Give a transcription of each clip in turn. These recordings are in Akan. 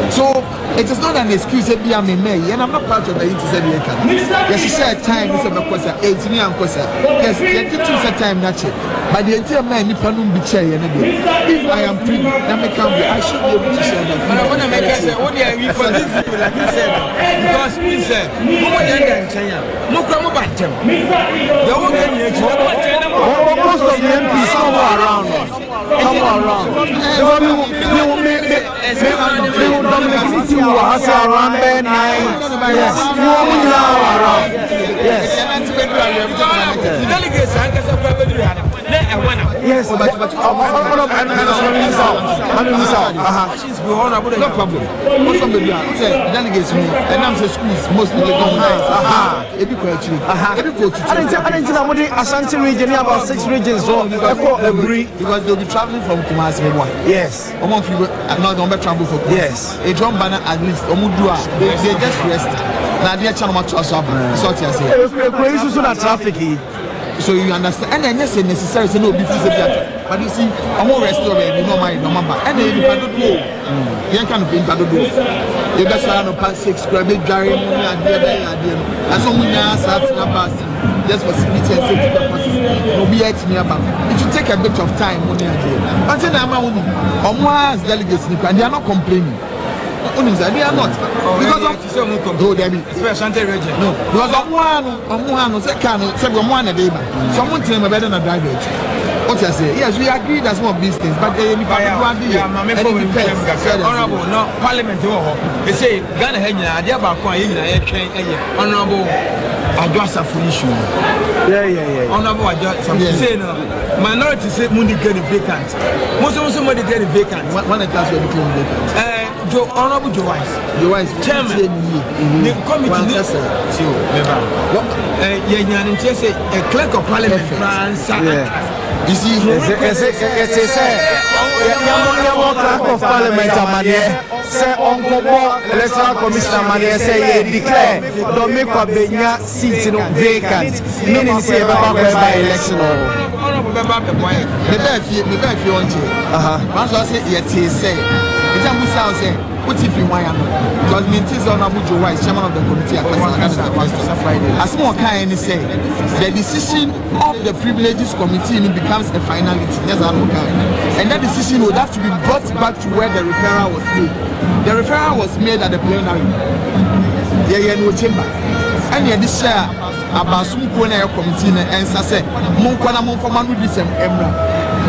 So it is not an excuse to be a me, and I'm not part of the interceding. Yes, you said time is a question, 18 years. Yes, you get to time natural. But the entire man, if I am free, then I should be able to share that. But I want to make us say, what do you for this? Like I said, because we say, no one in China, no come back to them. The whole thing is most of the MPs somewhere around. Yes, but no problem. Most of the delegates, and I'm the schools, most of the Ashanti region, about 6 regions, so agree because they'll be traveling from Kumasi. Yes. Among people, not don't travel for Kumasi. Yes. A drum banner at least. They just rest. Now they are trying to sort traffic. So you understand, and then yes, necessary to know before the but you see, I'm more restaurant, you know my number, and then you can do. You can't be able to do. You got to pass 6 big Gary, and so we now start to pass just for security and safety purposes. No be at me about it will take a bit of time when you are there. Until now, I'm delegates, and they are not complaining. They are not because of Ashanti region. No, because one a day. Someone tell me better than driver. What I say? Yes, we agree that some of these things, but they honorable, no parliamentary. They say Ghana Henya, they are back honorable. Address a full issue. Yeah. Honorable address. Say no. Minority say money get vacant. Most of somebody get vacant. When the class will become vacant. Honorable Joe Wise, chairman, the committee. A clerk of parliament, France. You see, it's clerk of parliament, say Uncle electoral commissioner, say declare don't make a big seat vacant, meaning say by election. Maybe if you want to. Once I say, yes, say. What if you want because Mintis Honorable Joe Wise, chairman of the committee, as more kind say, the decision of the privileges committee becomes a finality. Yes, and that decision would have to be brought back to where the referral was made. The referral was made at the plenary. No chamber. And yet this share about some corner committee and say,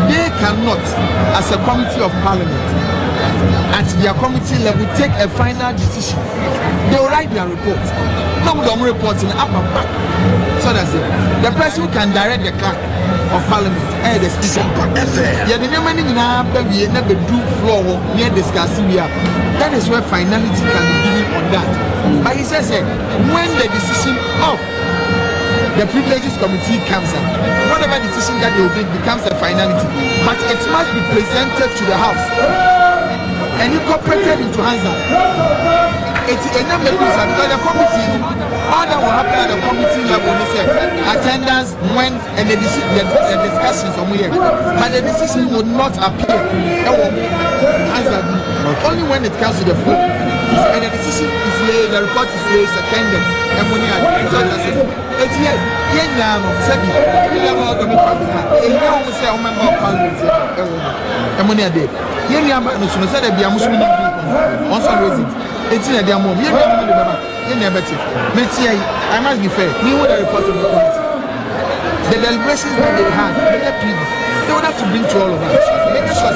they cannot, as a committee of parliament, at their committee level, take a final decision. They will write their report. No one reporting up and back. So that's it. The person who can direct the clerk of parliament, the speaker. Yeah, the many never do floor near discussing here. That is where finality can be given on that. But he says, when the decision of the privileges committee comes up, whatever decision that they will make becomes a finality. But it must be presented to the house and incorporated into Hansa. It's a number because the committee, all that will happen at the committee level is attendance when and the discussions on here. But the decision will not appear. Only when it comes to the floor. And the decision is laid, the report is laid, seconded, and when you are it's yes, now, Sebi, you never got me from the you say, oh, my God, and when you're dead, you never said that the Muslim also raising. It's in a damn moment. You never take. I must be fair. You would have reported the committee. The deliberations that they had, they would have to bring to all of us. Make sure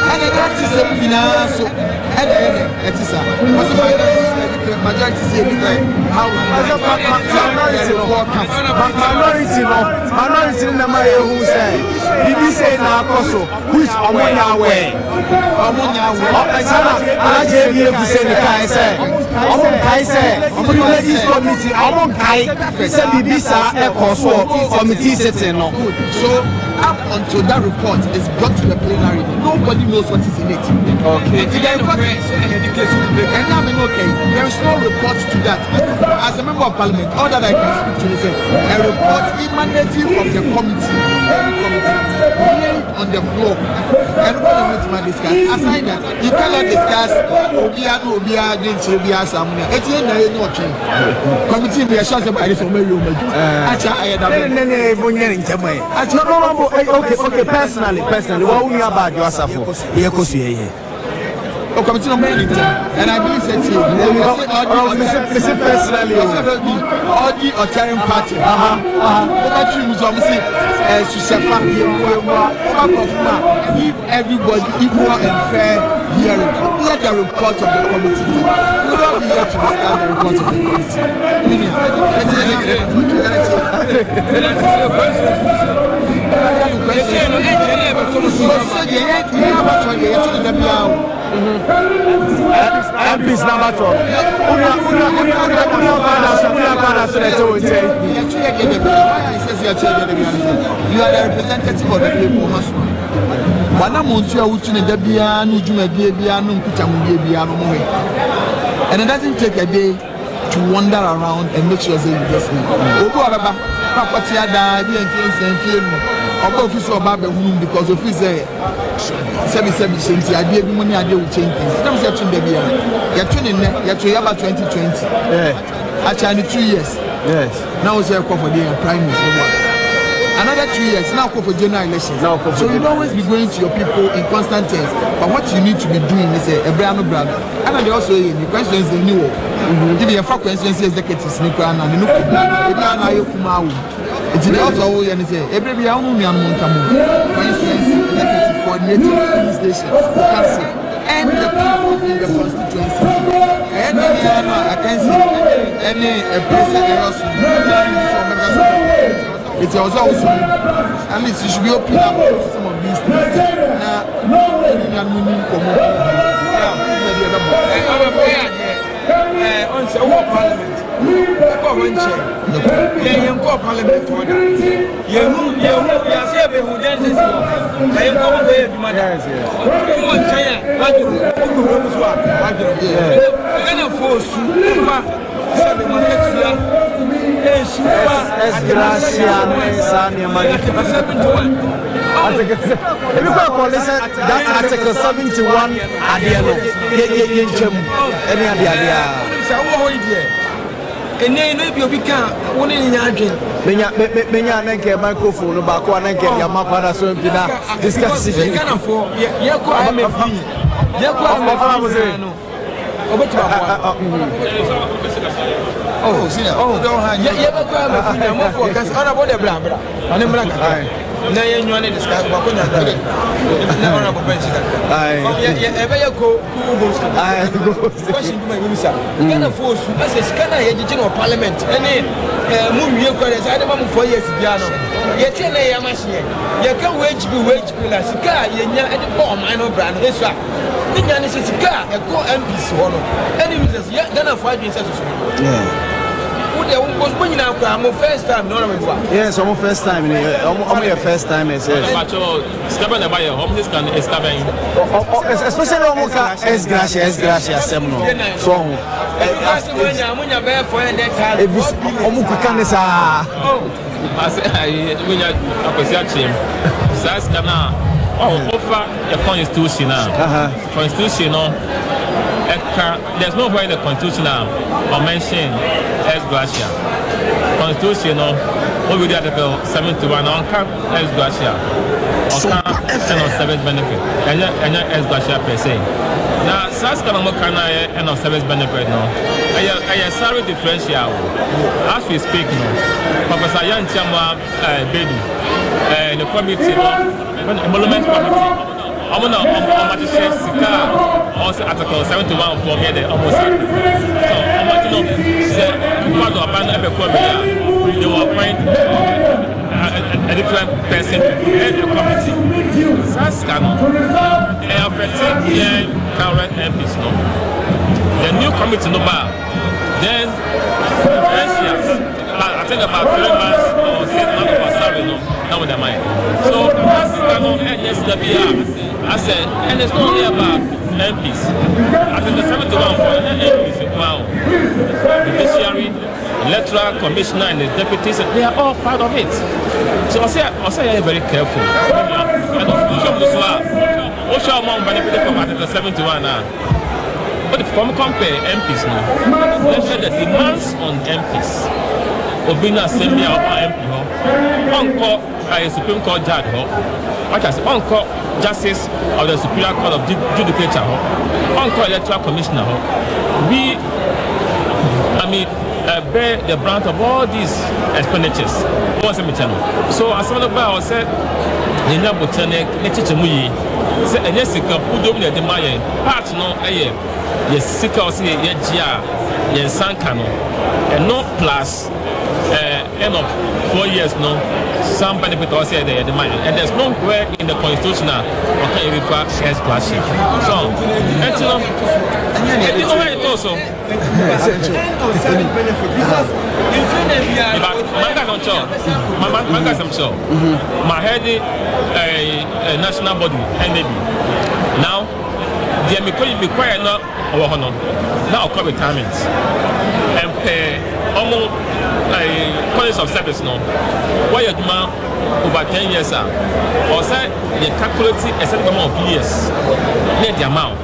and the fact is so and it is what's the majority say how minority number who say did you say now also which ammonia way I JB to say the guy say Kaise, Ladies Committee, among Kaise, Bibisa, committee sitting. So, up until that report is brought to the plenary, nobody knows what is in it. Okay. And now, okay, there is no report to that. As a member of parliament, all that I can speak to is a report emanating from the committee, any committee, on the floor. Everybody needs to discuss. Aside that, you cannot discuss Obia, it's in committee, we are sure about this. Okay, personally, what would you about yourself? Oh, committee number 8, and I believe that personally, all the Otarian party, give everybody equal and fair hearing. Let the report of the committee. We don't be here to discuss the report of the committee. MP's number 12. You are the representative of the people. And it doesn't take a day to wander around and make sure that you get because of his idea money idea will change things. You're about 2020. Actually 2 years. Yes. Now it's a call for the prime minister. Another 2 years, now call for general elections. So you'll always be going to your people in constant terms. But what you need to be doing is a brand new brand. And they also the questions they knew. If you have questions, executives, and the new it's also and say every year only for instance executive coordinator police station council and the people in the constituency and I can see any president it's also at least you should be open up to some of these things Parliament. Parliament order. Article 71 and then maybe you become one in your dream. Menya microphone back one and get your mapper so discuss it. You can afford Yako MFP. Oh, see, now you want to discuss what we are doing. Honorable President. You can afford to as a general parliament. Any movie you call it, I don't know 4 years piano. Yet, you machine. You can wage plus car, you bomb, I know brand. This one. This car, a co MP's one. Anyways, you're gonna fight yourself. Yeah. First time, no, yes, I'm first time. I'm your first time. Especially as gracias, Semno. So, there's no way in the constitution or mention as gracia. Constitution, what we did Article 71 on cap as gracia. On service benefit. And as gracia per se. Now, Saskana and on service benefit. No, I sorry differential. As we speak, no, Professor Yan Chama Baby, the committee, emolument committee. I'm going to also Article 71 for me, almost. So, I'm going to know they will appoint a different person to head the committee. Saskano, and current MPs, no. the new committee no bar. Then I think about 3 months or 6 months of salary now with the mind. So that's yes the I said, and it's not only about MPs. I think the 71 for MPs wow. The judiciary, electoral commissioner and the deputies, they are all part of it. So I say you're very careful. And what shall amount benefit from Article 71 now? But if we compare MPs now, let's say the demands on MPs. Obina Assembly or MP, Uncle a Supreme Court judge, what I say, Uncle Justice of the Superior Court of Judicature, Uncle Electoral Commissioner, bear the brunt of all these expenditures. So as one of our said, the Nabotanic, Nechimuyi, said, and yes, who dominate the Mayan, part no, yes, sick or say, yes, Sankano, and no plus. End of 4 years no, some benefit also there the money, and there's nowhere in the constitution okay require shares clashing. So, and you know where it also. My head a national body, N.P.P. Now, the American be quiet now, or now call retirement and pay. College of service no. Why you do over 10 years or say you calculate a certain amount of years. Net the amount.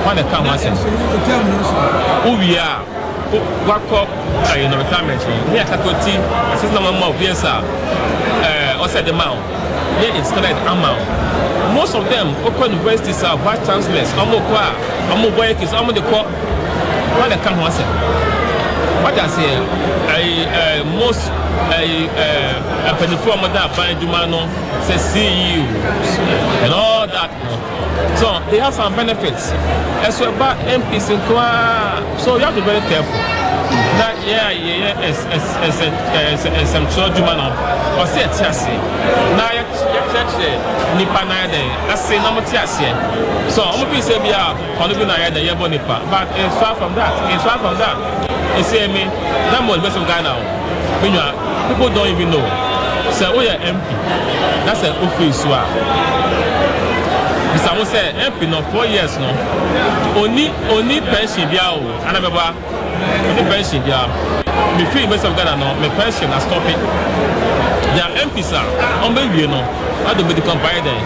When the come once. Who we are? Work up in retirement. We are calculating a certain amount of years. Or say the amount. Then it's correct amount. Most of them open universities are vice chancellors. Amo work is amo the court. When they come once. What I say, most penny that find Jumano say CEOs and all that. So they have some benefits. As well about MPs in so you have to be very careful. That as some sure Jumano or say a chassis. Now you Nipa I say no more chassis. So I'm going to say we are on the Nipa, but it's far from that. It's far from that. You see me, that was best of Ghana. When you are, people don't even know. So, oh, yeah, MP. That's an office. Someone said, MP, no, 4 years, no. Only pension, and I'm about only pension, me free best of Ghana, no, my pension, I stop it. Their MPs are, you know, I don't be the company there.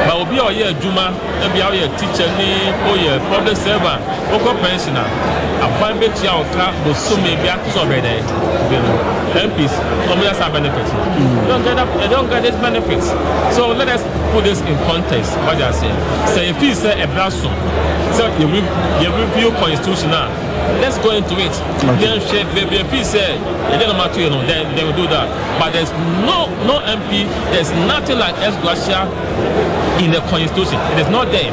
But will be all year, Juma, be our teacher, or your public servant, or pensioner. A private child will soon be back to somebody. MPs, only have benefits. They don't get these benefits. So let us put this in context. What they are saying. Say if you say a blessing, so you review constitutional. Let's go into it. Then if you say it doesn't matter, you know, then they will do that. But there's no MP. There's nothing like S. Gracia in the constitution. It is not there.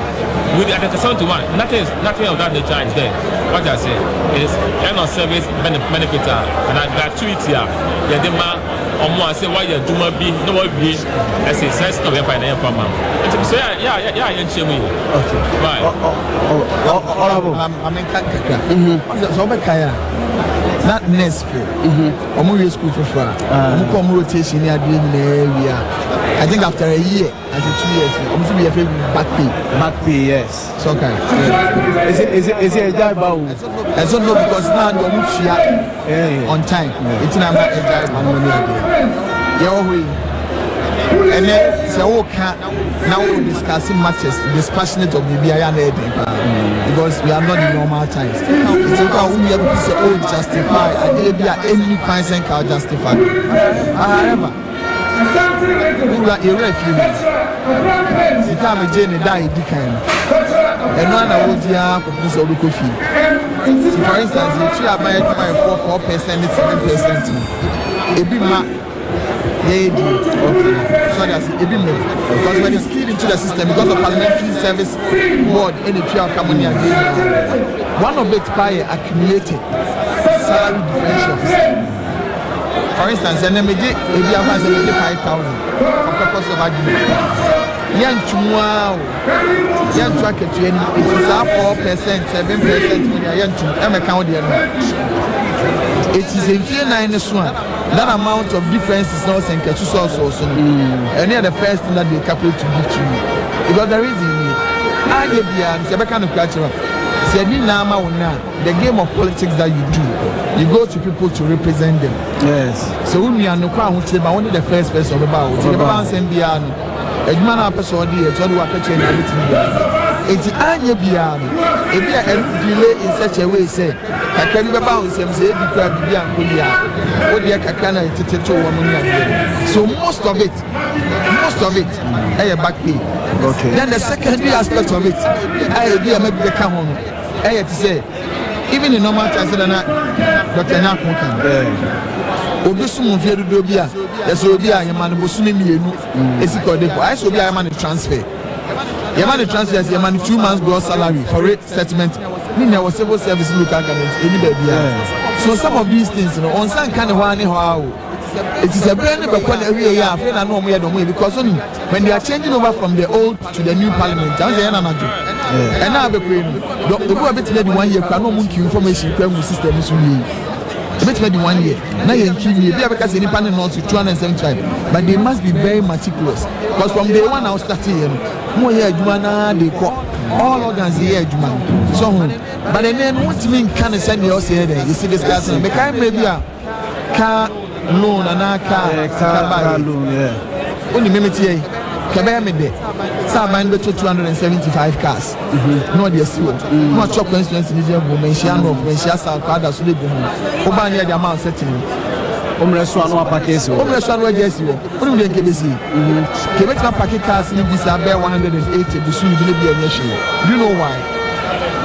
With Article 71, nothing of that nature is there. What I say is end of service benefit and gratuity. Yeah, the man or more say why you do not be no one be as a sense of your financial farmer. So yeah, okay. Right. I'm in Kaka. So that next school for far. I'm rotation near the area. I think after a year, after 2 years, I'm going to be a back pay. Back pay, yes. So okay. Is it a job? I don't know because now you're on time. It's not a job. And then so now we're discussing matters, dispassionate of the BIA because we are not in normal times. So we be able to say, oh, justify, and there be any consent can justify. However, we are irrefuge. The time of Jane died, and one I would hear of the coffee. For instance, if you are buying 4%, it's 7%. It be so that's a bit more because when it's keyed into the system because of Parliamentary Service Board any PR company again one of it by accumulated salary differentials. For instance, and then we get maybe 5,000 for purpose of argument. Yantumwa, Yantuakatuan, it is up 4%, 7% when Yantum, I'm a county. It is a few 9 one. That amount of difference is not saying to source also. And the first thing that they calculate to give to you. Because the reason I get the kind of culture. The game of politics that you do, you go to people to represent them. Yes. So when we are no crowd, I wanted the first person about it. The balance and beyond. A man up a sword here, told you what to change everything. It's Anya beyond. If you are delay in such a way, say, I can never bounce and say, because beyond Kulia, or the Kakana, so most of it, I back pay. Okay. Then the secondary aspect of it, I be a maybe come on. I had to say, even in normal times, Dr. Nakunkan. Obesum fear do bia yes obia yema no bosumi mienu esiko depo I so bia yema no transfer yema no 2 months gross salary for rate settlement mean there was civil service local government any baby. So some of these things, you know, on some kind of one how it is a brand new because only when they are changing over from the old to the new parliament, and now the people are betting 1 year can no information system is betting 1 year. Now you're killing because any panel not to 275, but they must be very meticulous because from day one I was starting more here they call all organs here so but then what you mean can send you also there you see this person because maybe a car loan and a car loan only maybe Kabaya made so I buy 275 cars. No, dear, no chop constituency in the woman. She when she has a car that's really good. Obania the amount setting. Omreswan no package. Omreswan no yes you. Only the KBC. Kebeta package cars in this are 180. The soon will be a nation. Do you know why?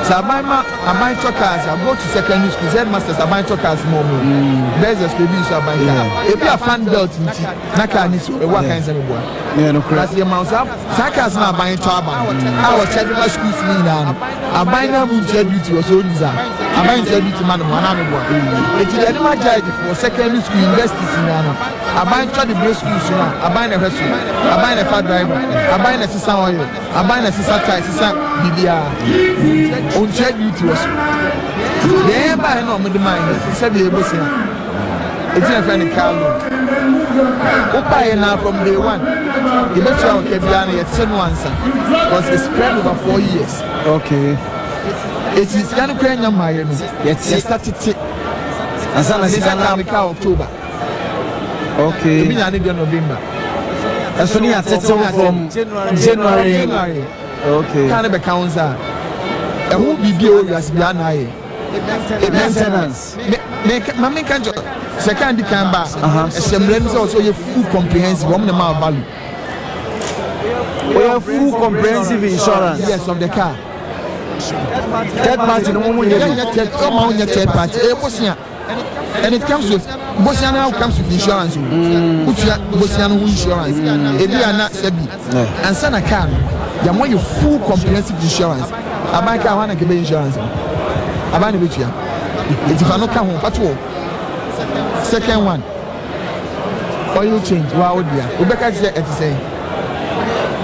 So I buy truckers. I go to secondary school. Headmasters I buy truckers more. There's a baby so I buy car. If you are fan belt, Naka needs what kinds of boy. Yeah, no crazy. That's the amount of Sakas now buying trouble. I was checking my schools in I buy now move to duty or so. I buy to duty man one army boy. It's the animal judge for secondary school universities in Ghana. I buy to the base schools now. I buy a vessel. I buy a fat driver. I buy a sister oil. I buy a sister tie. Sister BBR. On check duty was. Yeah, buy no with the mind. Said the boss. It's a friend car loan. Opa now from day one. You bet you Kebiana yet send answer because it's spread over 4 years. Okay. It is kind of crying on my yes, started as an assistant October. Okay. Maybe I need November. As soon as it's from January. Okay. Kind of a council. And who be as Biana? Maintenance. Mammy can't second the camera. A semblance also your full comprehensive one amount of value. We have full comprehensive insurance. Yes, of the car. Third party, no one third party. And it comes with Bosnia now comes with insurance. Bosnian insurance. If you are not Sebi and Sana can, you want your full comprehensive insurance. I buy car one and give insurance. I buy the bitch. If I not come home, what all? Second one, oil change. Wow, dear. Rebecca said it say.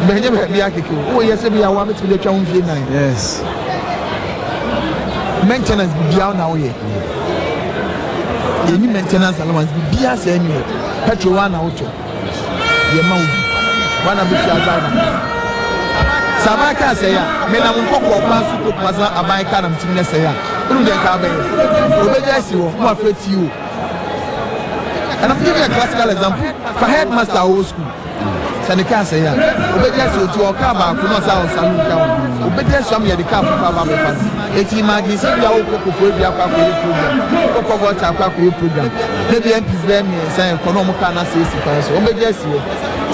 Oh, yes, we are one to the town. Yes. Maintenance be down now here. Any maintenance allowance be BS anyway. Petrol one auto. The amount one of the driver. Samaka say, men are more to pass a bike and I'm say, who they have obey you, more afraid to you. And I'm giving a classical example for headmaster old school. Seneca say, obedience to our car, not our salon. Obedience to me at the car for our 18 magazines, we are all program. Maybe MPs there say, economic analysis, obedience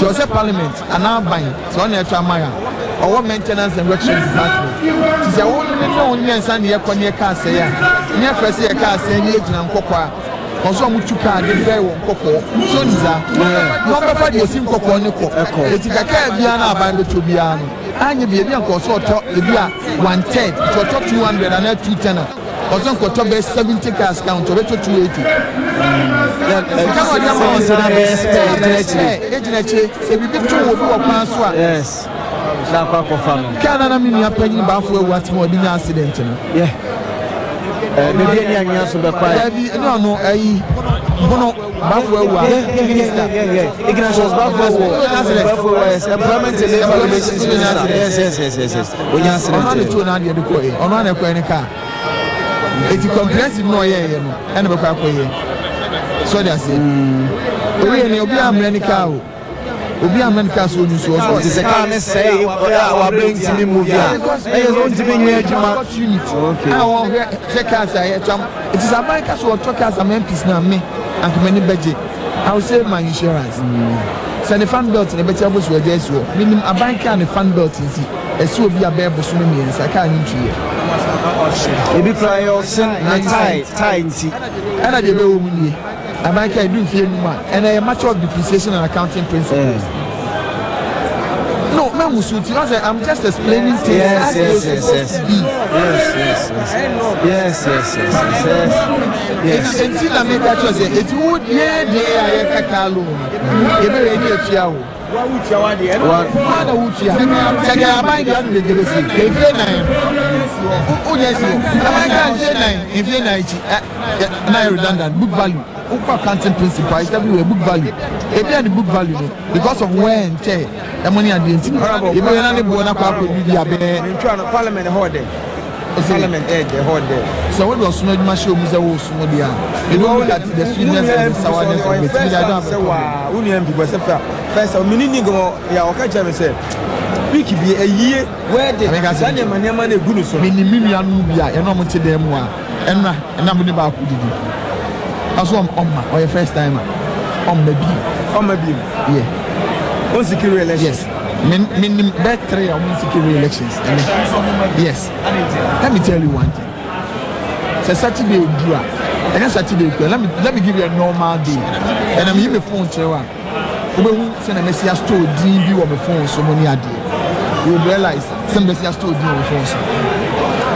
to us, Parliament, and now buying, so on your Maya, or maintenance and workshop department. It's a woman and Sunday upon your car say, near first year car saying, and Cocoa. Also, I'm to car, the very one cocoa. So, no, for the same cocoa, it's a Biana by the Tubiano. And you be a so talk, the beer 110 to talk 200 and not 210. Also, got to 70 cars count to 280. Yes. na kwa fam kana na mini apanyi baafo ewu atimo odi nya accident no yeah maybe any anya so be kwa no ayi bono baafo ewu yeah Ignatius baafo yes employment and labor relations yes onya accident ono to na de ko e ono na ko ni ka eti comprehensive no ye no ene be kwa ko ye so they say obi ni obi America o obi America so you so the can say our bring to me movie e go to me ejuma okay I check us I it is America so talk as N.P.P na me and many budget I will save my insurance so the fan belt na better boss we dey so minimum America and the fan belt is eso obi abebo so me nsa ka ni tue e be try option na tie nti ana de be wo mu nie America do fear no man and a matter of depreciation and accounting principles. No, man, I'm just explaining things. Yes. Until I make that choice, it would I kakalo. You be ready to chiao. What would you? I buy the jealousy. If you nine, oh yes, I can't say nine. If you nine, redundant book value. Accounting principle is everywhere book value. If you have the book value, because of wear and tear, the money at the end. If you are not able to Parliament holiday. Parliament the holiday. So what was not my show? You don't look at the sweetness and the sourness of it. I don't know. Union people say first of many go ya okacha me say week be a year where the Zania manema na gunu so. Mini anu bia e no mo te dem a enna mo ne ba ku didi. Aso on your first time on maybe yeah on secure elections. Yes. Min back 3 on secure elections. Yes. Let me tell you one thing. It's Saturday do and Saturday let me give you a normal day. And I'm here phone chewa. We send a message to DB on the phone so many a day. You realize some message to DB on the phone.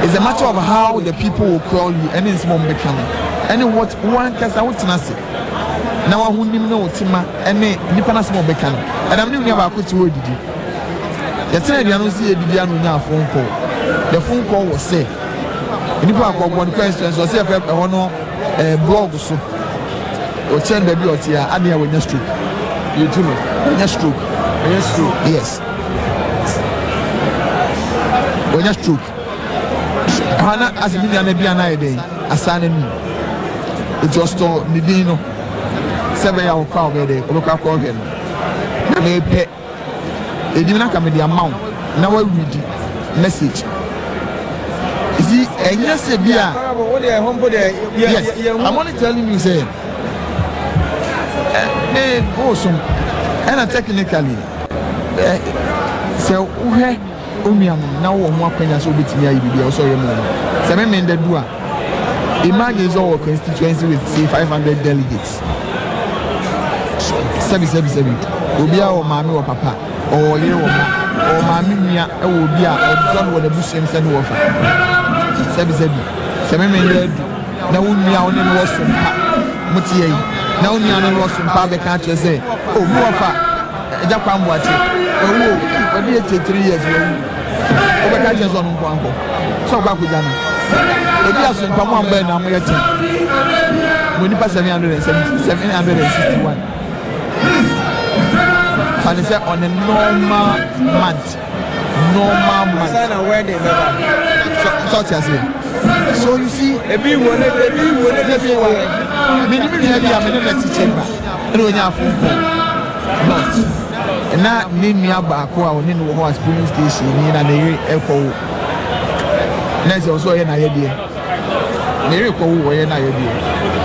It's a matter of how the people will call you and it's more becoming. And what one can say what na say now who nim no tima ene nipa na small beka no and I'm nim about to word didi the time they no see didi anu nya phone call the phone call was say nipa akogbo questions so say e hono blog so o chen baby otia ade ya wenya stroke you too wenya stroke yes wenya stroke ana asimi na bia na eden asane ni it was to Nidino 7 year old cow there, local organ. They pay a dinner come with the amount. Now I read the message. You see, and yes, yes, I'm only telling you, say, awesome, and technically, so, now one penny so bit near you, also your mom. Seven men that do. Imagine our constituency with say 500 delegates. 777. Obi a o mama or papa or ye o mama mia e obi a o don wo the bush and send wo fa. 777. 7 men na wo mia o ne no so pa. Mutie yi. Na wo mia no so pa be ka che say, "Oh, mu fa. Eja kwa mboache. Owo, odi e 3 years wo. O be ka che so no nko anko. So gba kuja na. Ebi aso npa mo amba na mo yete. Mo ni pa 761. And it's on a normal month. So you see, everyone and now need me about a horse police station and the echo. Next also an idea. Mary Cow or an idea.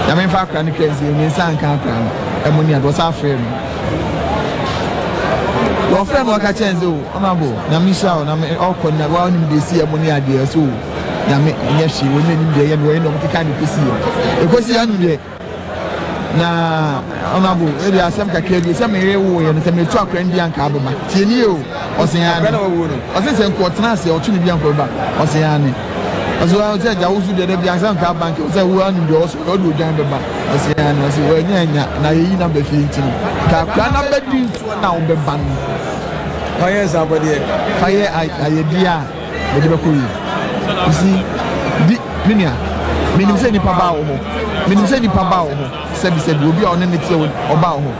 I mean, for chronicles in San Cancun, and when you was our friend. Your friend will catch and so, honorable, Namisha, and all could not want him to see a money idea. So, yes, she will name the end way of the kind of see. Because the end now, honorable, there are some cacaos, some area and some truck and young carbon. Tinio, Oceana, or since I'm Cortnas or Tunian Coba, Oceana. As well as I was the Bianca car bank, was a one in the also go to Jamba, Oceana, as well, Naina, Naina, the 15. Capana bedroom to now the band. Fire somebody. Fire idea. You see, Minia, meaning say nipa ba oho. Meaning say nipa ba oho. Said will be on any or ba oho.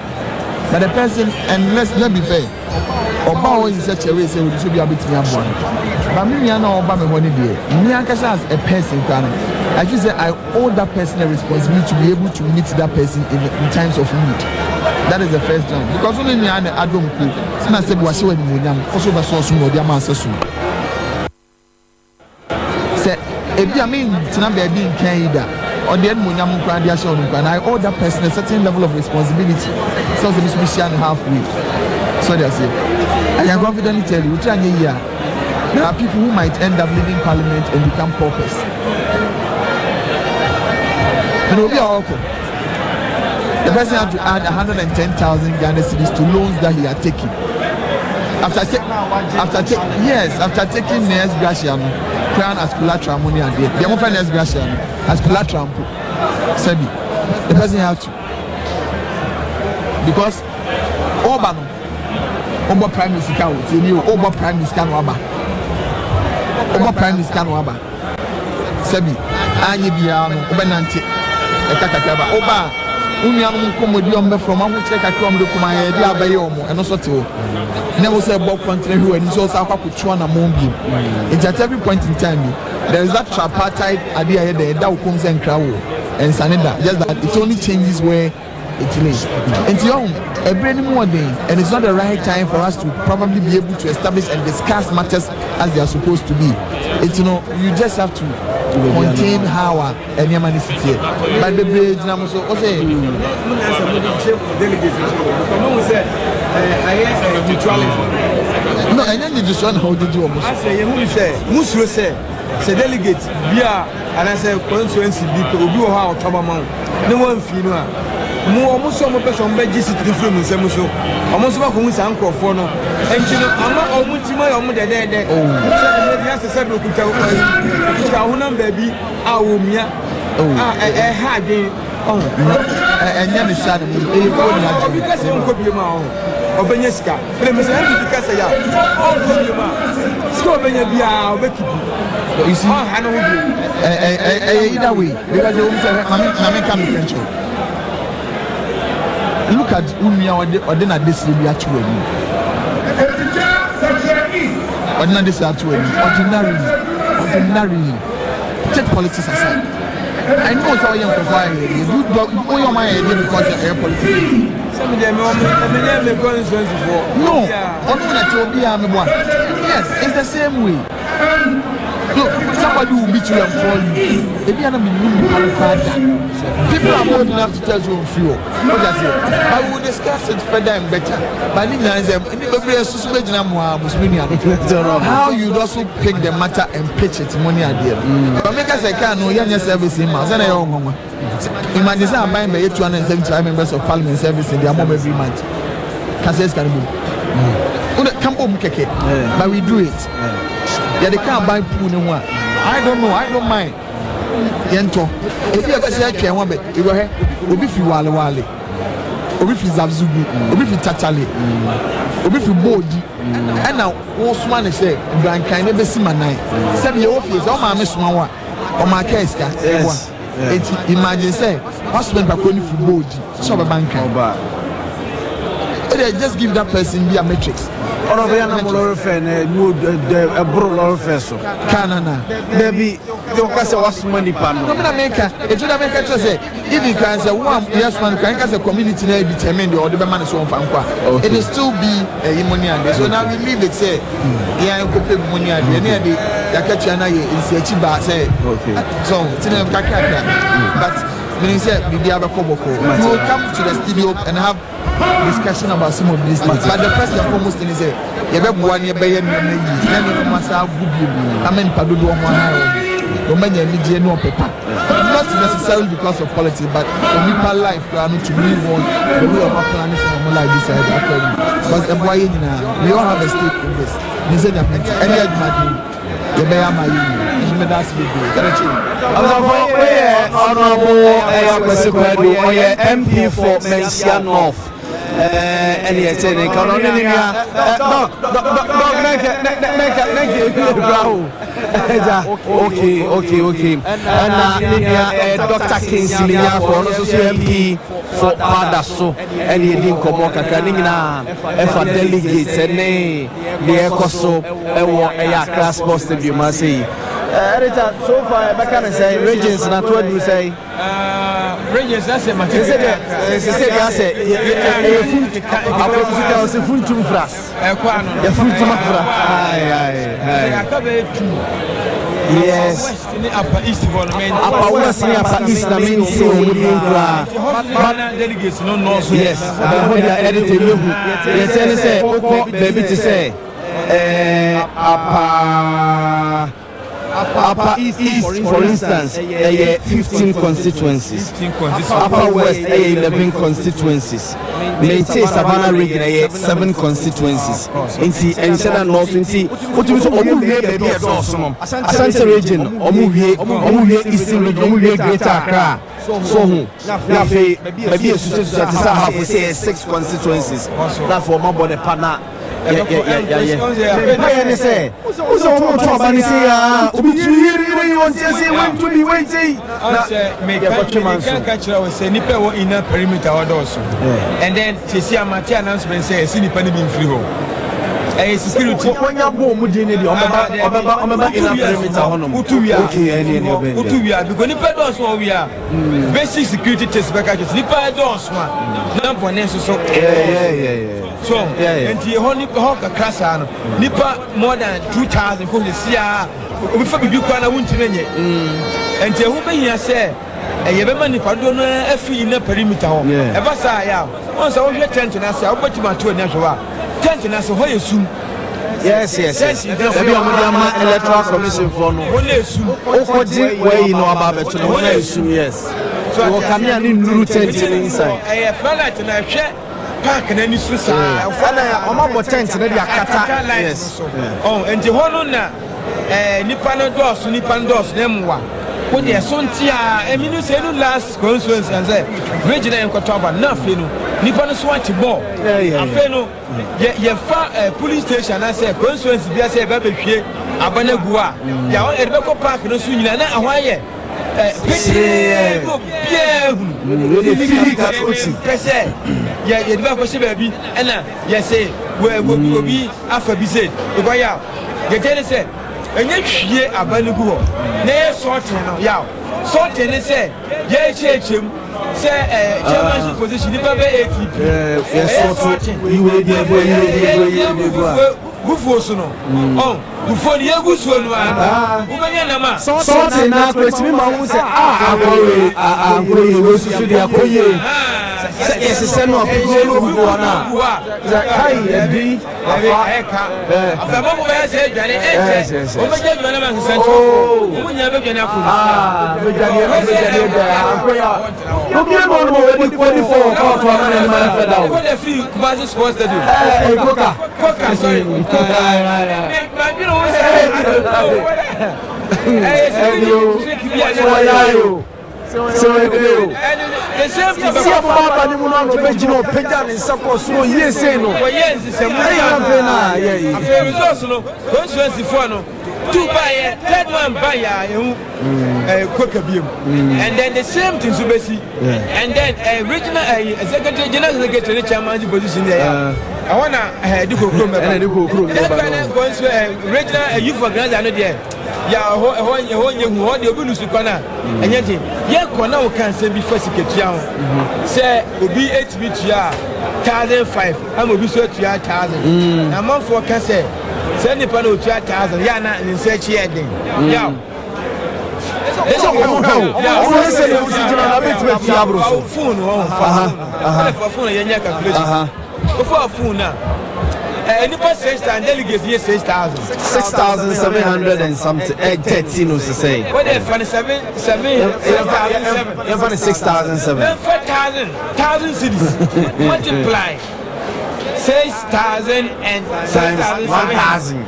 But the person, and let's be fair. Oba is such a way say we should be a bit near one. But me no oba me money there. Me as a person can. I feel say I owe that person a responsibility to be able to meet that person in times of need. That is the first time. Because only me and I don't cook. So I said was when you also the source of the answer soon. Say if you mean to not be in Canada or the Munyam Grandia show, and I owe that person a certain level of responsibility. So the mission halfway. So that's it. I can confidently tell you, there are people who might end up leaving Parliament and become paupers. And it will be awkward. The person had to add 110,000 Ghana cedis to loans that he had taken. After taking Nes Graciano, crown as collateral money and the other Nes Graciano as collateral. Sebi, the person had to. Because Obano. Oba Prime Minister can Oba Prime Minister no aba. Oba Prime Minister no aba. Sebi, anyi bia no oba nante e kakakaba. Oba unianu komodi ombe from amu check akrom do kuma e dia abaye omo eno so te o. Na wo say bob country who and so akwakutua na mombi. At every point in time there is that tripartite idea here there that will come and crowd and sanida. Just that it only changes where it is. And a brand more day, and it's not the right time for us to probably be able to establish and discuss matters as they are supposed to be. It's you just have to contain how and your money sit here. But the bridge now also say no, I didn't just want how to do almost. I say you say delegates bia and I say constituency people obi how Tobaman. No one feel almost some person be just the film in some so almost about who's uncle for no and you know I'm not almost my own there has to say look at baby awumia hard and then the sad because you could be my own Obenyeska because ya score benya bia you see either way because you say I'm look at Umia or then at this Libya to him. Ordinary, take politics aside. I know it's all young profile. You do your mind because you're politics. Some of them are going for. No, yes, it's the same way. Look, somebody will meet you and call you. If you are not people are bold enough to tell you on fuel. But we will discuss it further and better. But how you also pick the matter and pitch it money at the end. But make us a car, no, you're service in Mars. Imagine I'm buying 275 members of Parliament service in their mom every month. Can come home, but we do it. Yeah, they can't buy pool no one. I don't know, I don't mind. Yento. If you ever say I can't want it, you go ahead. Obi fi wale wale. Obi fi zabzugu. Obi fi tachale. Obi fi bodi. And now, one man say, "Grand kind of besi manai." 7 year old is all my miss one. Or my case can. Imagine say, husband pa koni fi bodi. So a bank. Just give that person be a matrix. Or a maybe was money pan. Say if you can say one yes one can a community determined or the man is one fan. It will still be a money and so now we leave it say yeah money and the Yakachana is a chiba say so but when you say you will come to the studio and have discussion about some of these things. But the first and foremost thing is you have one year by your name. I mean, Padudo, not necessarily because of politics, but for people life, we are not to move on. We are not planning for like this. Because we all have a stake in this. Any other you may have my Honorable MP for Mensia North. ɛne yɛte ne nka no ne nua okay ɛna ne nua Dr. Kingsley Nyako ɔno nso so MP for Pada so ɛne yɛdi nkɔmmɔ kakra ne nyinaa ɛfa delegates ɛne deɛ ɛkɔ so ɛwɔ ɛyɛ Accra Sports Stadium ase yi editor so far ɛbɛka ne sɛ regions na to aduru sɛ Rangers that's a matter. They say funtum fra. Yes. Upper East Upper West ni Upper East na mean say delegates no north. Yes. They edited you. Yes, say baby to say Upper East, for instance, 15 constituencies. Upper West, 11 constituencies. Maintain Savannah region, 7 constituencies. Inti Enshana North, Inti Omuye baby Adosum. Asante region, Omuye Eastern region, Omuye Greater Accra. So maybe a society have say 6 constituencies. That for my body partner. Yeah. And then to see a Matthew announcement says, "See the penny being free home." A security. When you go, Mudini, because we are basic security test back at Nipa doors. Number one, so so, and the only hawk a class Nipa more than 2,000 for the CR. Before you can, I won't tell you. And the woman here said, a Yemen Nipa don't know a free in a perimeter. Ever say, I once I was your tent and I said, I'll put you to a natural tent and I said, why you soon? Yes. Electoral Commission for no. Yes. So come here and new tent inside. I felt like I share. Park and any suicide. Yes. Oh, and the whole Nipan doors, them one. What they are son tia, and you say no last conference and say, Regional and Cotoba, nothing. Nipan swatch ball. Feno, ye far police station, I say, conference, be I say, baby, Abanagua. Ya on Erbeko Park, no sooner than a wire. Yeah, you never possible baby, and yes, say, where will be after be said. If I am, you tell us, and yet she a Banagu, nay, sorting now, sorting and say, yes, him, say, chairmanship position, if I before the August one, sorting now, question me, I'm going to the Akoye. Yes, it's a no So the same thing. See about the moon original pagan in support. So yes, no. Yes, it's a two buyer, third one buyer, cook a beam, and then the same thing to Bessie, and then a regional secretary general secretary chairman position there. I want to do regional youth organization there. Yeah, what you will lose to corner, and yet, yeah, corner can say before secretary. Say, will be 8 bit 1,005. I will be so 1,000. A month for can say. Send the panel to 1,000. Yana and search here. Yeah. There's a phone. Before phone now. Any person delegates here 6,000. 6,700 and something. 13 was to say. What if 6,007? 4,000 cities. Multiply. 6,000 and 6,000.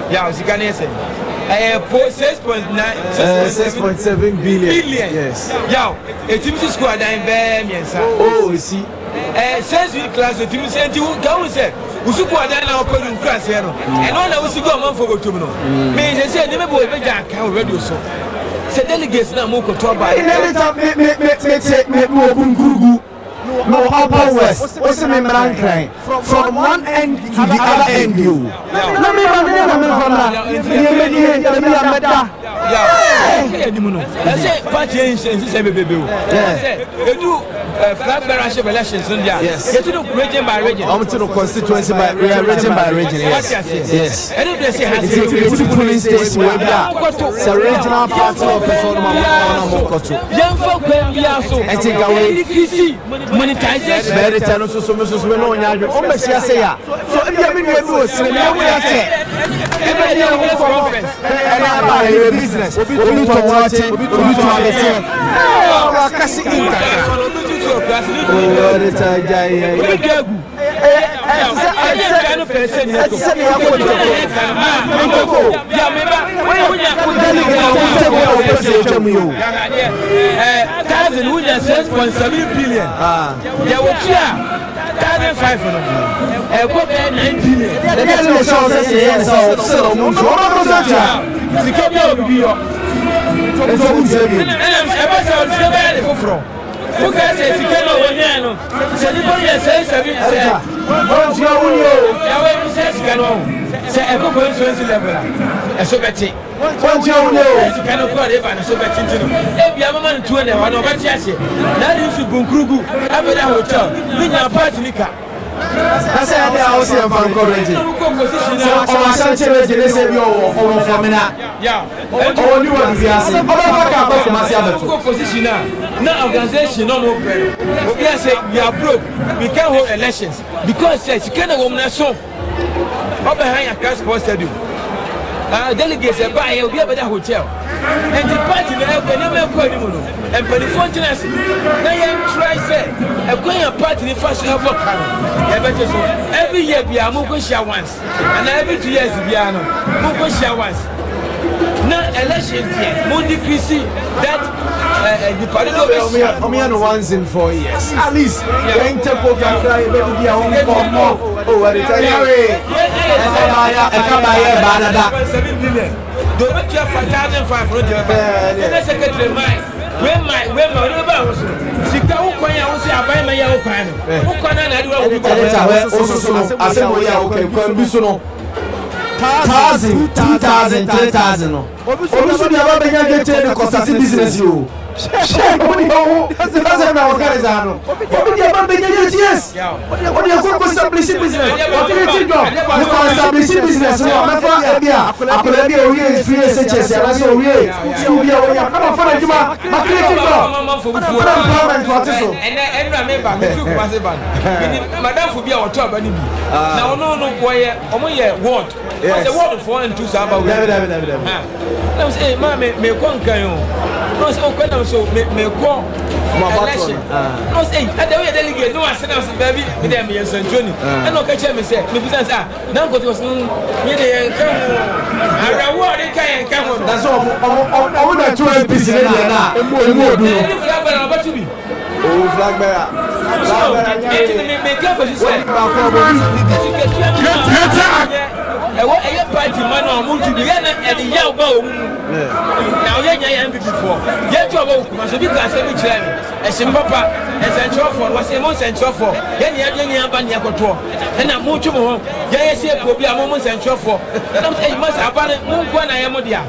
Yeah, you can say. 6.7 billion. Yes. Yeah, a team squad. Oh, you see. sense class the team say you can say usuku adana open class here no and all na usuku man for gotum no me say dey be be ja kan radio so say delegates na mo ko to ba me open gurugu no upper west what's me man crying from one end to the other end you no me from say party say bebe o say edu flag bearership elections in there get to region by region to the constituency by region yes and if they say has a polling station where the regional party of person young folk be also I think away monetization very time so no nya o be sia say ya so e bia me no do sire me we ate everybody who for office and about business obi to watch obi to market wa kasi billion. There were 5 9 billion. Who can say to get over here? No, anybody says, say, I go going to level. A so betty. What you know, cannot go ever so betty. If you have a man to an hour, no, but yes, that is to Bunkrugu, Abbott Hotel, bring our party liquor. I said, I was here from college. I said, position now. Organization, no open. We are saying we are broke. We can't hold elections because you can't have so. Up behind a car sports stadium. Delegates buy a better hotel. And the party and for the fortunate, they try say a going party in first of all. Every year we are Mukosha once, and every 2 years we are Mukosha once. Now election here, Mundi Chrissy, that the Parliamentary once in 4 years. At least, N.P.P can try to be a home for more. Oh, what is it? $7 billion. Don't make your 5,500. The secretary mine. When my Sika Ukoya was a buy my Yokano. Ukana and I do also assembly. Okay, 1,000, 2,000, 3,000. Obviously, never began to the cost of business. You share money. That's the organization. Yes. What you go establish business? What do you think? You can establish business. No, I'm for Abia. I could be a real free SHS. I was a real. You be a way. I'm not for the Juma. I'm and remember, me took Massive. Madame Fubia or Top and now, no, boy, word. What's the word for and two Saba? I was saying, Mammy, me conquer you. No, so me call. No, say, at the way delegate, no, I said, baby, with them, yes, and Johnny. I know, catch me say, me business, now go to us. I reward it, can come. That's all. I want to try business now. What to be? Oh, flag bearer. What a party man or multi and the young bow. Now, N.P.P before. Get to a book, must be class every time. As in Papa, as I draw for was a most and draw for. Then you have any abandon and I'm more to home. Yes, here will be a moment and draw for. I must have one I am there.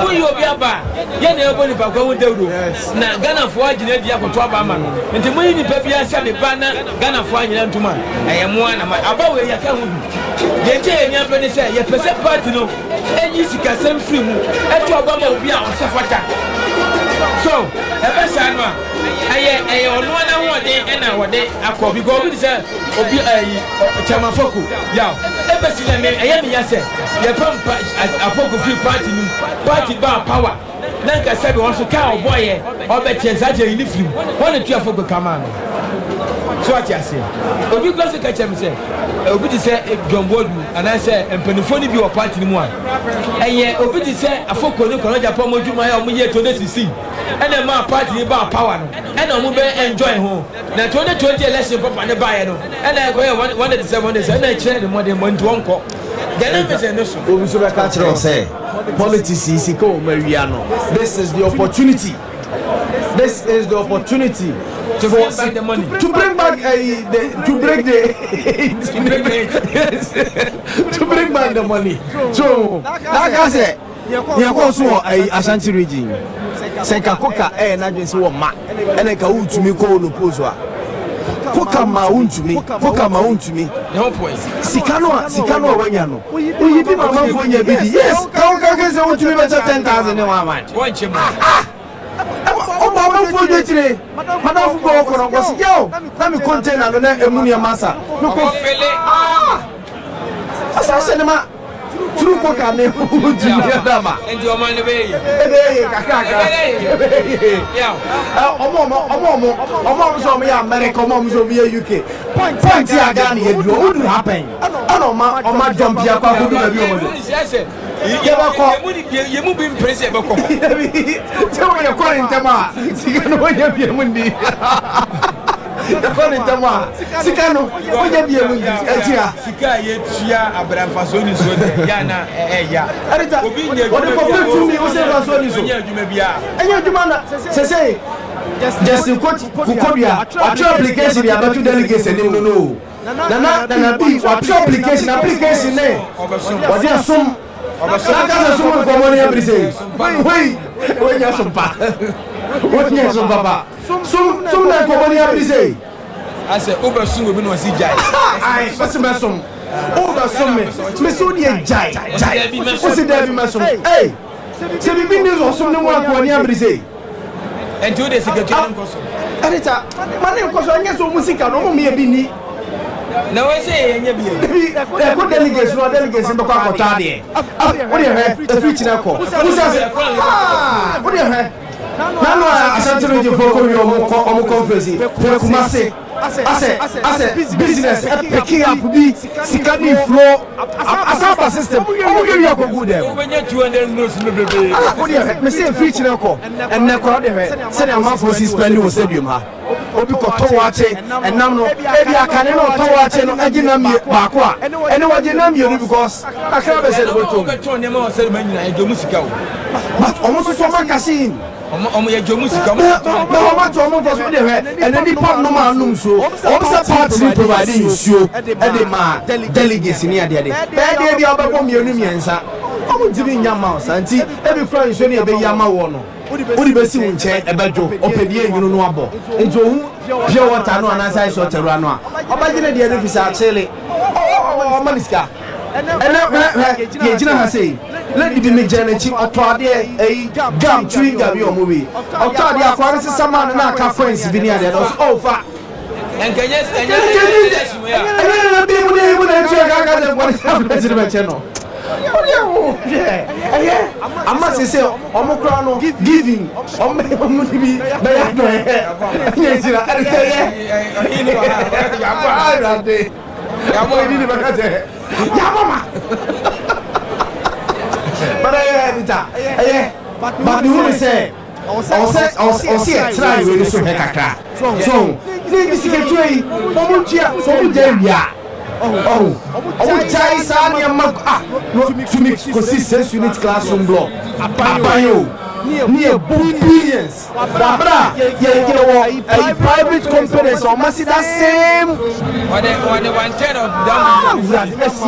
Who you will be a bar? Yan nobody but go with the roof. Now, Ghana for Genetia for Trabaman. And the money Pepe has the banner, Ghana for to man. I am one of my above where you can. Yet, say, you present party no, and you see Cassam free. And to Obama will be our Safata. So, a best I on 1 hour day and our day, I call me go with the Chamafoku. Yeah, a best I am Yasser. You pump a poker free party bar power. Like I said, we want to cow boy or bet you that you live you. One of your folk come on. so what you say obi go say catch me say obi di say John Bodu and I say empanifo ni bi o party ni mu a eye obi di say afoko ni kono Japan mo dwuma ya o mo ye 2016 and ma party ba power no and o mo be enjoy ho na 2020 election papa ne ba ye no and I go 187 days and I share the money mo nto onko then me say no so obi so be catch say politics is ko Mariano. This is the opportunity. This is the opportunity to bring back the money. To bring back to bring back the money. So, like I said, you go so Ashanti region. Say Kakoka na just wo ma. Ene ka untumi ko no pozo. Koka ma untumi. No point. Sikano wanya no. Oyi bi mama fo nya bi di. Yes, ka say untumi better 10,000 ne wa man. One chimo. Mama fo nya tire. Madam fo ko ron ko si yo. Na mi container no na emuni amasa. No ko fele. Asa ma. True koka ne untumi adama. Endi o man ne be. Kaka. Yeah. Omo so me America, omo so me UK. Point here Ghana here do what happen. Ono ma jump here kwa kudu na bi omo. Ye mu bi pressure be ko. Tell me your calling tema. Sikano onya bi emundi. Calling tema. Sikano onya bi emundi. Etia. Sika ye tua abramfaso ni so de ya na ya. Obi nye. Odi ko tu mi o se faso ni so. Onya adwuma bia. Enya adwuma na say just in coach Kukodia. What application ya betu delegates no. Nana bi what application ne. Odi asum. Saka sum ko mo ni every say. Wait. Onya sum pa. Onya sum papa. Sum na ko mo ni every say. I say oversum we no see jai. Ai, what's my sum? Oversum me so ni jai. What's the be my sum? Hey. Se bi bi ni so ne mo ko ni every say. And 2 days ago, Anita, man, because I get so music, no more me be ni. Now I say, good delegates, no delegates in the Kakotadi. What do you have? The future now. Who says, what do you have? Now, I sent to you for your conference. I said, business, picking up be Sikani flow, a system. Oh, you are good there. When you're 200 news, what do you have? Mr. Future now, and now, send a month for this spending stadium. Obi ko to wache enam no ebi akane no to wache no agina mi baako a ene waje na mi ru because akra be se do to to ne ma se ma nyina e do musika o but omo so ma kasin omo ye do musika mo ma to omo for so de he ene ni pop no ma num so omo se party providing issue e de ma delegates ni ade be de bi obebo mi onu miensa omo jibi nyama santi e bi kra issue ni e be yama wo no odi be si unche ebejo opedie nyunu no abo ento hu pure water no anasa so terua no a obagine de no fisa chele o maniska ene ye jina ha sei lady bi me jana chi otode ei gam tree gabi o mowi otode akware sisa man na aka friends bi ni ade no o fa enkenye bi mu na tue ka ka de kware be cheno I'm not saying Omicron giving. Be but you say, I'll see a try with so oh, Chinese army and to mix consistent unit classroom block. Near billions. Babra, a private company, so must that same. What they wanted of them. Yes,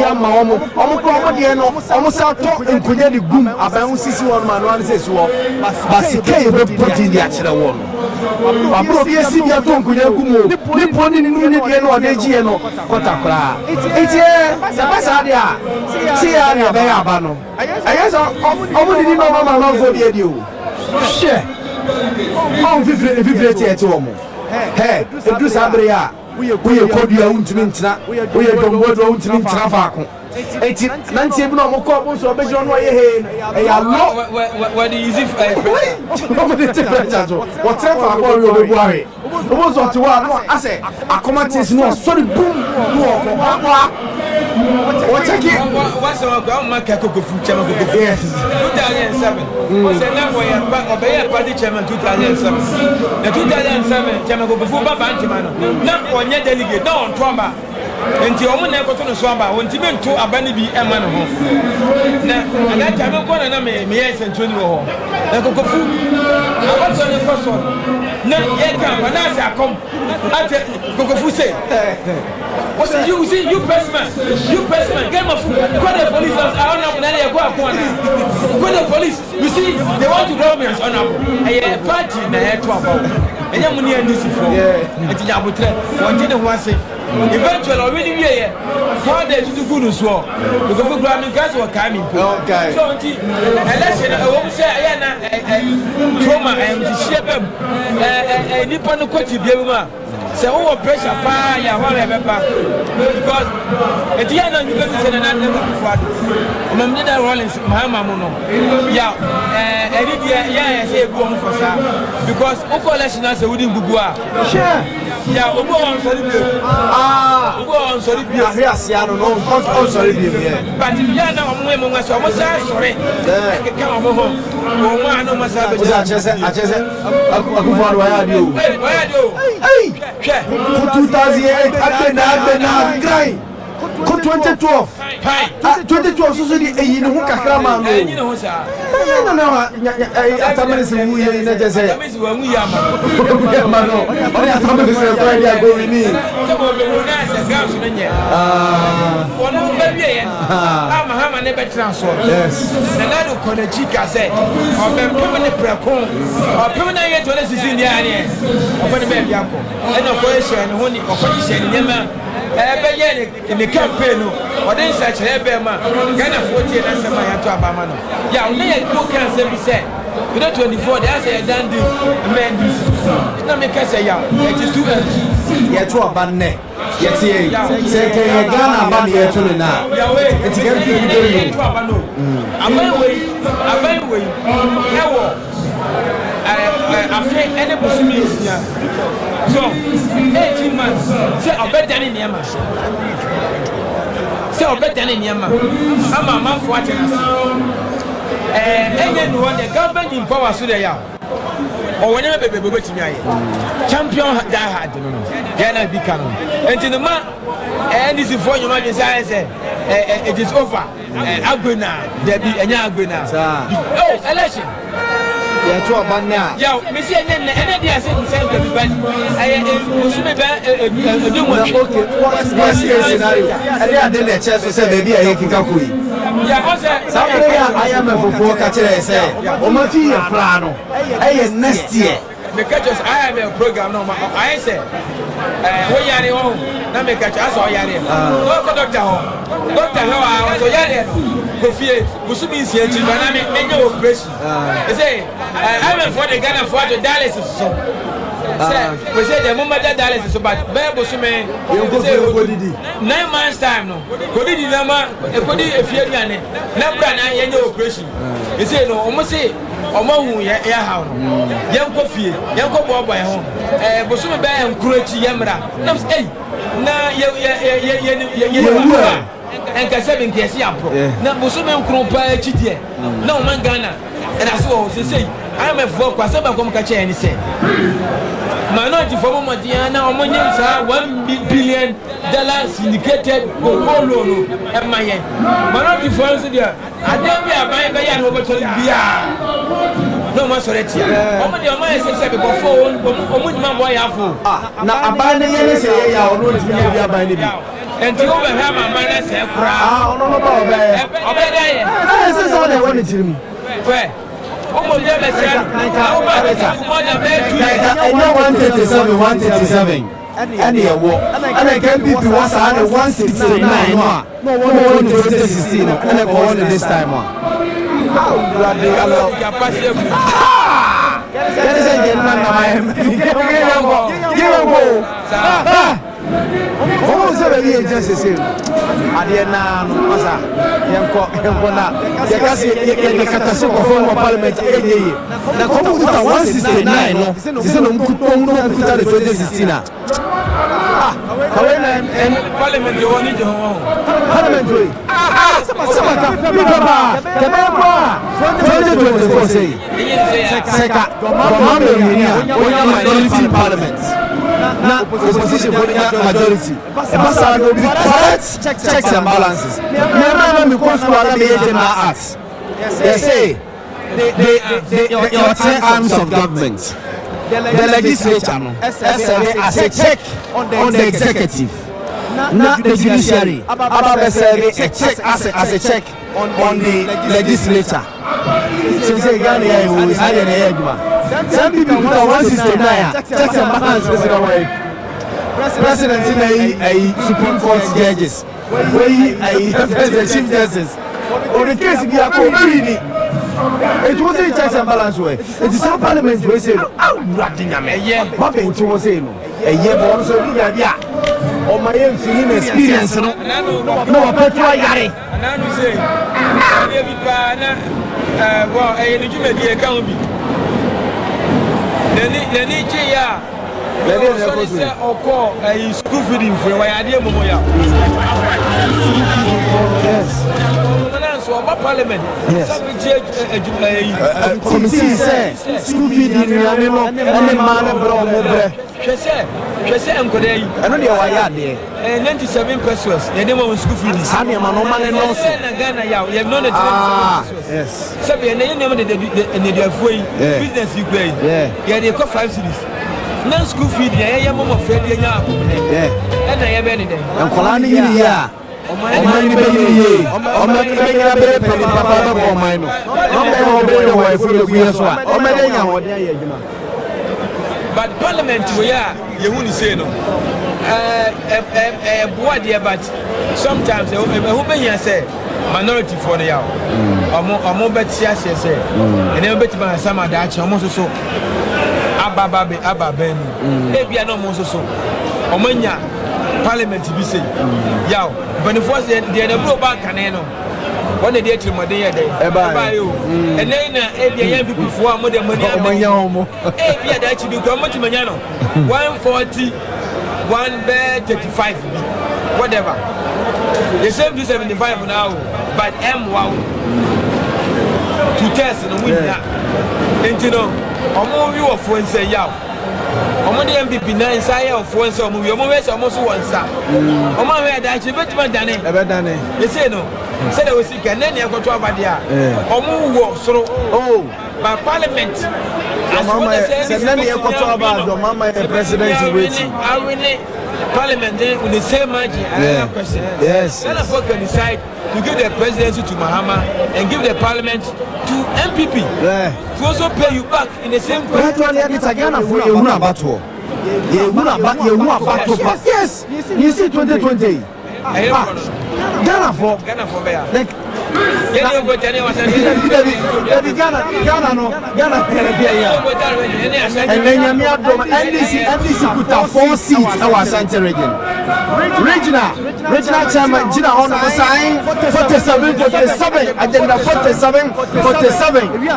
almost out and could get the boom about 61 man, one says, but she can't put in the actual one. Babro, yes, you are talking to Gumo, Nippon in Union or Negiano, Cotakra. It's here, Sabasadia, see, I have a I guess I wouldn't know Mamma for you. Share. On 50 at home. Hey, do Sabria. We are called your own to Mintra. We are going to Trafaco. enti nanti ebi na mo ko mo so obejo no ye he e ya lo what is it mo de temperature so what time for go we obebu ahe obo so ti wa no ase accommodates no sorry boom no papa what check it what's our grandma Kakoko food chairman 2007 was a number of a party chairman 2007 the 2007 chairman go before Bantimano not one yet delegate no on trauma nti omo na ekoto no so aba wonti be nto abane bi ema no ho na aga time ko na me yes ntoni wo ho na kokofu abato ne koso na ye kan na sa kom ate kokofu say what's you see you person game of call the police are on na dey go akon call the police you see they want to rob me as honorable a party na e to about enya mu ne andisi fo enti nya botre wonti ne ho ase eventually already we here how they do good so because we grab gas or coming okay so election I won't say I na trauma I am the shape nipa no coach bi ma say who pressure pa ya wa be pa because at the end you go say na never before mam need Rollins mahama mo no ya ya say go on for sa because o collection as we din gugu a sure ya obo on sorry bi obo on sorry bi ahwe asiano no on sorry bi but ya na omo emo ngase omo say sorry ke omo ho o ma no masa be achese akufo wa ya dio hey 2008 abena grai ko 2012 2012 so di eyi ne ho kakra ma no eyi ne ho sa na atamene se mu ye na je se atamene wa mu ya ma no oni atamene se kwa dia go ni se mo be mo na se gas no nye wono be wie ye ama ne be transfer yes na na do konachi ka se o be pem ne preko o pem na ye to na sisi ndi ane o be ne be bia ko e no ko e hye ne ho ni o ko hye ne nyama ebe ye ne campaign no odin search ebe ma Ghana 40 na sema ya to abama no ya only ye go can say be say you know 24 they say dan do men this na me ka say ya it is too early ye to abanne ye tie say ke ye Ghana ba ye to na ya we it get be to abano abai we ewo after any possibility so 18 months say obedani niema say obedani niema ama manfo atena enye no the government in power so there ya o wonye bebe betimi aye champion die hard no Ghana bi kan enti no ma this for you man say it is over agbena there be enya agbena oh election ye to abanne a ya me see ene dia say send everybody aye osume ba edu mo okay what's the scenario ade ade na che so say baby aye kika koyi ya o say somebody I am for ka kire say o ma fi your plan no aye next year the catches I have a program no I say we yare ho na me catch aso yare no ko doctor ho so yare no go fie musumi nsi echi na me enye operation say I am for the Ghana for the dialysis so say we say the moment that dialysis so but be bosume you go for go didi 9 months time no go didi na ma e go di efie duane na bra na enye operation you say no omo say omo hu ya ha no yenko fie yenko bobo e ho bosume be encourage yemra na say na ye enka seven kesi apro na bosume nkron pa chidie na o man Ghana and as well say I am a for kwasaba kom ka che any say minority for Madiana o monye sa $1 billion syndicated go loan e maye minority for so there adem ya ban be ya no beto bia no ma so retia o mo de o ma say be go for o mo ma boy afo na aban ne ye say ya o no ti bia ban ne bi enti o be ha ma ban na say kura no ba o be dey na say so dey won tirim we o mo de be say o ba be more than 137 and ye wo and N.P.P was at 169 no one to 16 and go on this time how bloody hello get is a gentleman na my give Oh, so very just the same. Adiana, Masa, Yanko, na. The catastrophe of Parliament. The computer 169. This is no computer 2016. Parliament, you want it. Parliamentary. Minority in Parliament. Now, opposition voting majority. Ambassador will be correct checks and balances. Remember, they say your 10 arms of government, the legislature, as a check on the executive. Not the judiciary, about a check as a check on the legislature. Some people put 169 checks and balances away. President in a Supreme Court judges, the Chief Justice, or the case we are completely. It wasn't checks and balances way. It is our Parliament we say, what it was saying, a year born so on my feeling experience, no, but why? And I will say, well, I legitimate the account. The nature, or call a school feeding for my idea. Yes. So, my Parliament, committee says, school feeding, and the man je sais encore des. I know they are there. 97 pesos. They don't want school fees. I am no man no. Ghana, you have known it. Yes. So we name the business you pay. Yeah, they cost 5 cities. No school fee. Yeah, mama fed you now. Yeah. And I have anything. I'm calling you here. But Parliament, we are, you wouldn't say no. But sometimes, who say minority for the hour. Or more bet yes, and then bet by some of that, almost so. Abba Ben, maybe I know most so. Omania, Parliament to be said. Yow, but the first day, the blue back canano. One day to my day, buy you. And then N.P.P for more than money. That you become much manano. 140, 135, whatever. The same to 75 now, but wow. To test and win that. And you know, I'm you of one say yow. I'm the N.P.P 9 sire of one so movie. I'm always almost one star. I'm aware that you bet my Danny. They say no. Say they will see and then you go to Abadia. Oh, by Parliament. Mama president waiting. Parliament with the same margin as president. Yes. Then I can decide to give the presidency to Mahama and give the Parliament to N.P.P. To also pay you back in the same way. Yes, you see 2020. Ghana for and then NDC put out 4 seats our Asante region. Regional chairman Gina on the sign 47 agenda 47.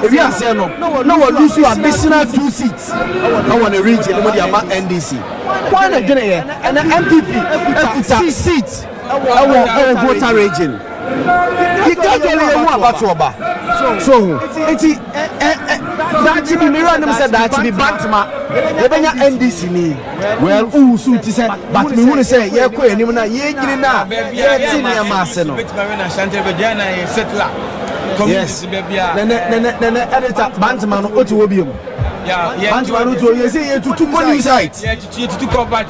If you are saying no one lose you additional 2 seats. I want a region with the NDC. Why not Gina and the N.P.P put 6 seats our voter region. You can't get away about so it's that to be mirror them said that to be Bantama the NDC ni well who suit say but me want to say yeah ko enim na ye giri na senior mass no yes na editor Bantama no oti wo biom Bantama no to you say to money site to combat.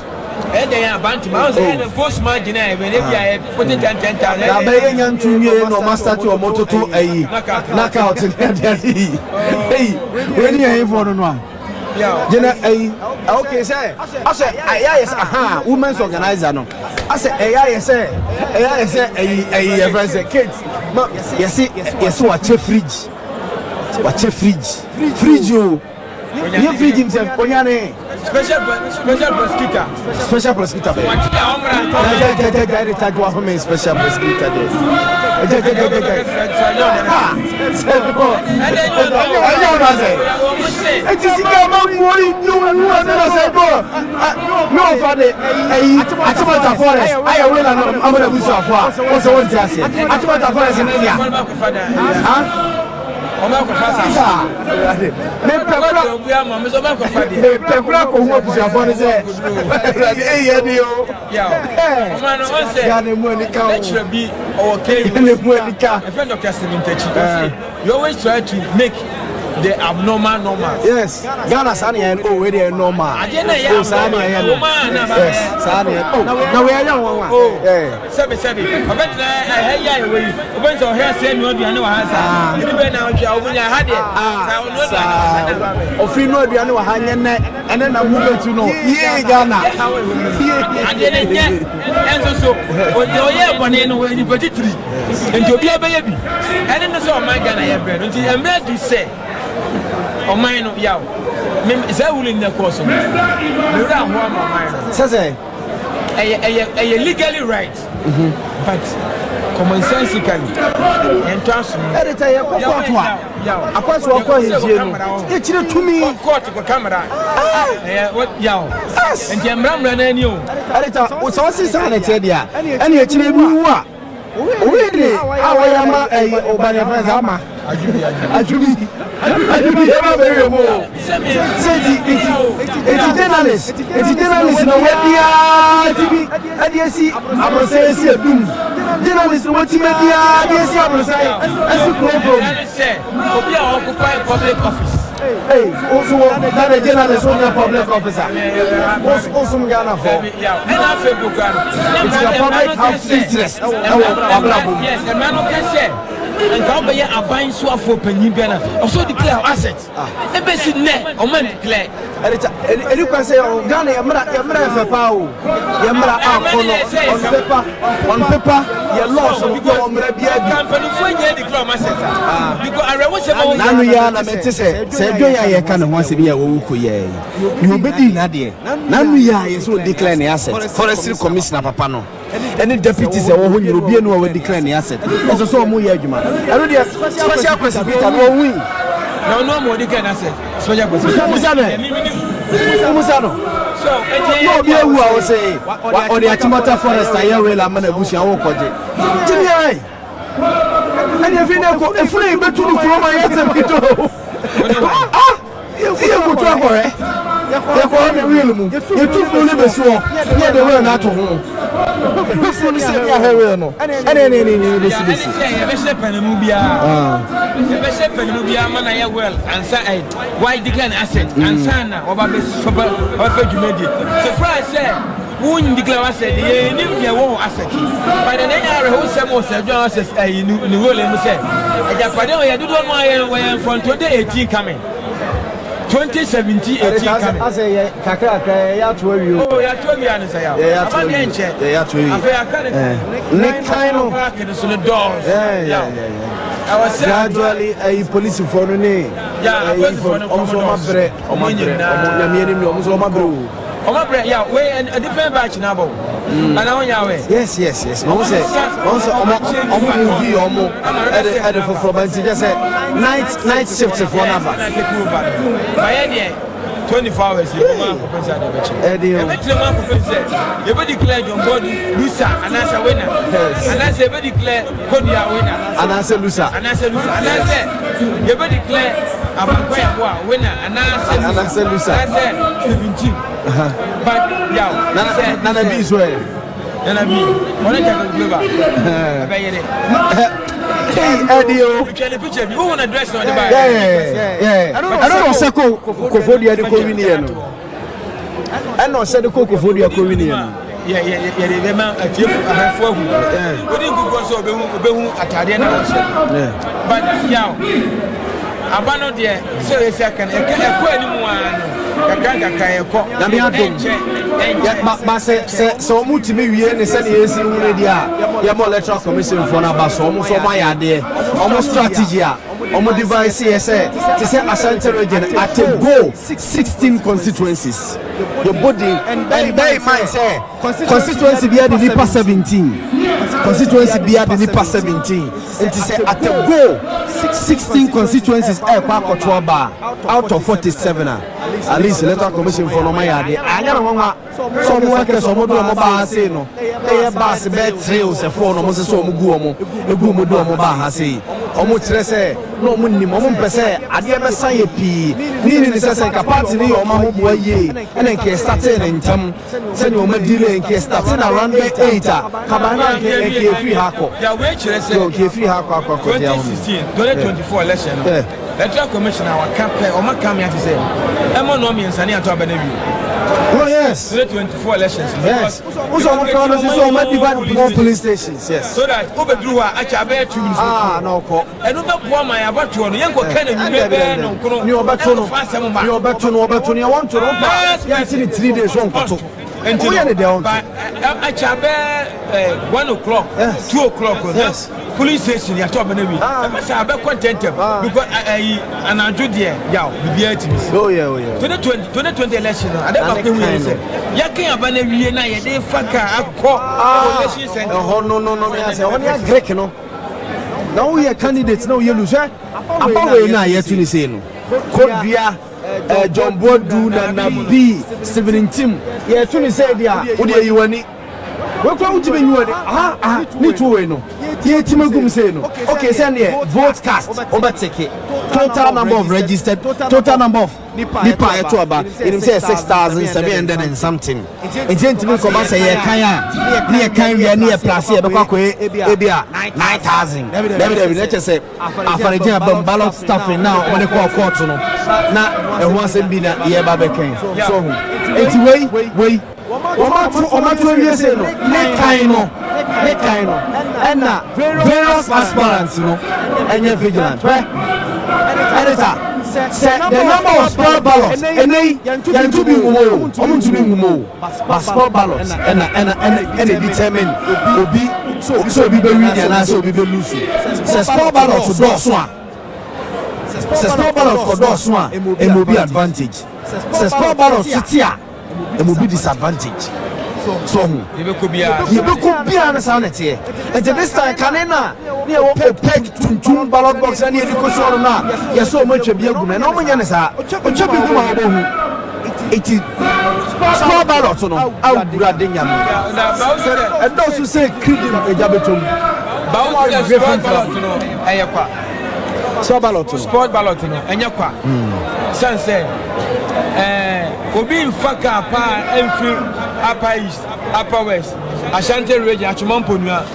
And they are Bantam, and the first margin, when they are putting 10,000. Bayang to me, no master to a motor to a knockout in the hey, when you have for one. Yeah, okay, sir. I said, yes, aha, women's organizer. No, I said, yes, a kids. Yes, watch a fridge, you. You feed himself. Onyane. Special prosecutor. Special prosecutor. Special prosecutor. No, Father, Atimata Forest. I will not. I'm going to be so far. What's the one to say? Atimata Forest in India. You always try to make the abnormal normal. Yes, Ghana Sani already normal. Oh, Sani yes, Sani. Oh, now we are young one. Oh, yeah. Sabi. I bet I hear you. I went to her saying, "No, you know how." You know now, you had it. Of you know, you know how, and then I'm moving to know. Yeah, Ghana. I didn't get. And so, when you're born in when you put it three, and you'll be a baby. I didn't know my Ghana have been until I'm ready to say. O mine no yaw me say wuli na course me ra ho am mine say legally right but common sensically and trust me editor ya kokwato a akwaso akwa hejie no e kire tumi court ko camera what yaw and yamra na ani o editor o so sisa na tie dia ene e kire bi wu a we dey awayama obanya friends ama ajubi eba very mo say it's journalist no we dia tibi adiesi abrosai si edum journalist no ti media adiesi abrosai asi problem say obi a occupy public office hey also that a journalist on your public officer also Ghana for and I feel good it's your public house interest yes the man can say and come by a buying so for penny also declare assets e be si ne o man declare you can say Ghana yamra fe pa o yamra akono on paper your law so go omra bia bi company for ye declare assets because I was say nanu ya na me say dwen ya ye ka ne ho se bi ya wo ko ye you obedi na de nanu ya ye so declare ne asset forestry commissioner papa no any deputies e wo ho nyiro bi enu a we declare ne asset so so mo ye adwuma ero de special prosecutor no win no more declare asset special prosecutor Musano so no bi ewu a wo say o de Atimata Forest aye we la mana busu awo koje jimi ai ani e fi na ko e fure betu du kuro ma yete bito ye ko to akore ye ko me wheel mu ye tu fu ni besu o ye de we na to ho fu ni se ya hewe no ene besu ye be se panamu bia ye be se panamu bia mana ye well ansa why declare asset ansa na oba be oba djumedi so fry say won declare asset ye ni ye wo asset but then ya re ho se mo se dwan asset ni wole mu se eja pade o ye dudu no aye we front to the 18 coming 2017 18 coming. I say kakaka ya to wi o. Oh ya to wi an say ya. Ya to wi. Ya to wi. Afa ya kan. Ne kind of back in the doors. Yeah. I was gradually a police for no ne. Yeah, police for no. Omo mabre. Omo nyamieni mi omo so mabre. Omo bre yeah, we a different batch now bo. And now ya we. Yes. Omo say omo movie omo e de for banti just say night shift for number. By any 24 hours you come up for the batch. Every man for say you be declare your body loser and as a winner. And as you be declare Kodia winner. And as a loser. And as you be declare Abakoya winner and as a loser. I said 17. But yeah, Nana be so. Nana be. What I global. Hey, Edio. You can picture me. Who want to dress on the back? Yeah. I don't know Sako Kofodia de Coviniano. I know said the Kofodia Coviniano. Yeah, the man at you have 4 who. We didn't go so be Atadiana. But yeah. Abano de so e second e ko animu kakaka na me adom ba se so mutimi wie ne se ne yesi wure dia ya mo electoral commission for na ba so mo so ma ya de omo strategy a omo device yes to say Ashanti region at a go 16 constituencies. Your body and bear in mind say constituency be the NIPA 17. Constituency be the NIPA 17. It is say at a go 16 constituencies out of 47. At least electoral commission for no my idea. I know some workers some do mo ba say no. They bass be trails for no mo say so mo gu omo egu mo do omo ba ha say. Omo kire say no mo nim omo pese ade be san ye pi. Ni say ka party ni o ma ho bo ye. And nke starting in tam say no ma delay nke starting around 8 kabana nke free hako. Ya we kire say okay free hako akoko 2016 2024 election. Electoral commission our campaign o ma come here to say emo no mi nsani ato abana wi. Oh yes. 2024 elections. Yes. Also, we can also divide more police stations. Yes. So that Obedruwa achabe 2 minutes. Ah, no ko. Enu be boa my abatu no yenko kan na be no nkono. Ni obeto no. Ni obeto no obeto ni want to no. Ya see 3 days one koto. Enti achabe 1 o'clock, 2 o'clock. Yes. Police station ya to bana wi. Say abe content because anaju there yaw bibia timis. Oh yeah. 2020 election ade ba ko wi say ya kan abana wi na ye dey faka akọ election center. No me say one ya Greek no. Now we are candidates now you lose. Abawe na ye to ni say no. Kodua John Bodu na B 17 ye to ni say dia wo dey yiwani. We kwa uti benyu ade ni to we no. Ye timagum say no. Okay, send here vote cast overtake total number of registered total number of nipa eto aba it say 6,700 and something. Enti come say ye kan a ye kan wi na ye plus ye be kwa ebia 9,000. David let's say afareje abam ballot staffing now on the court no na e ho asem bi na ye ba be kan so enti we Omatu we say no. Ne kind no. And na various aspirants no. And you vigilant, right? Editor, say the number of small ballots. And they to be umo. Small ballots. And they determine obi so be read and so be lose. Say small ballots to do so. Say small ballots for do so. It will be advantage. Say small ballots to tia. It will be disadvantage. So you be could be an sanity. And this time, Canena, near peg to ballot box and you go so now. You're so much a beer woman. No one is a it is small ballot. So no, I'll be radding you. And those who say, Creeding a jabetum. Sport ballot, and Yakwa. Sunset. Obi Faka pa Enfi Upper East, Upper West, Ashanti region, Achumamponua,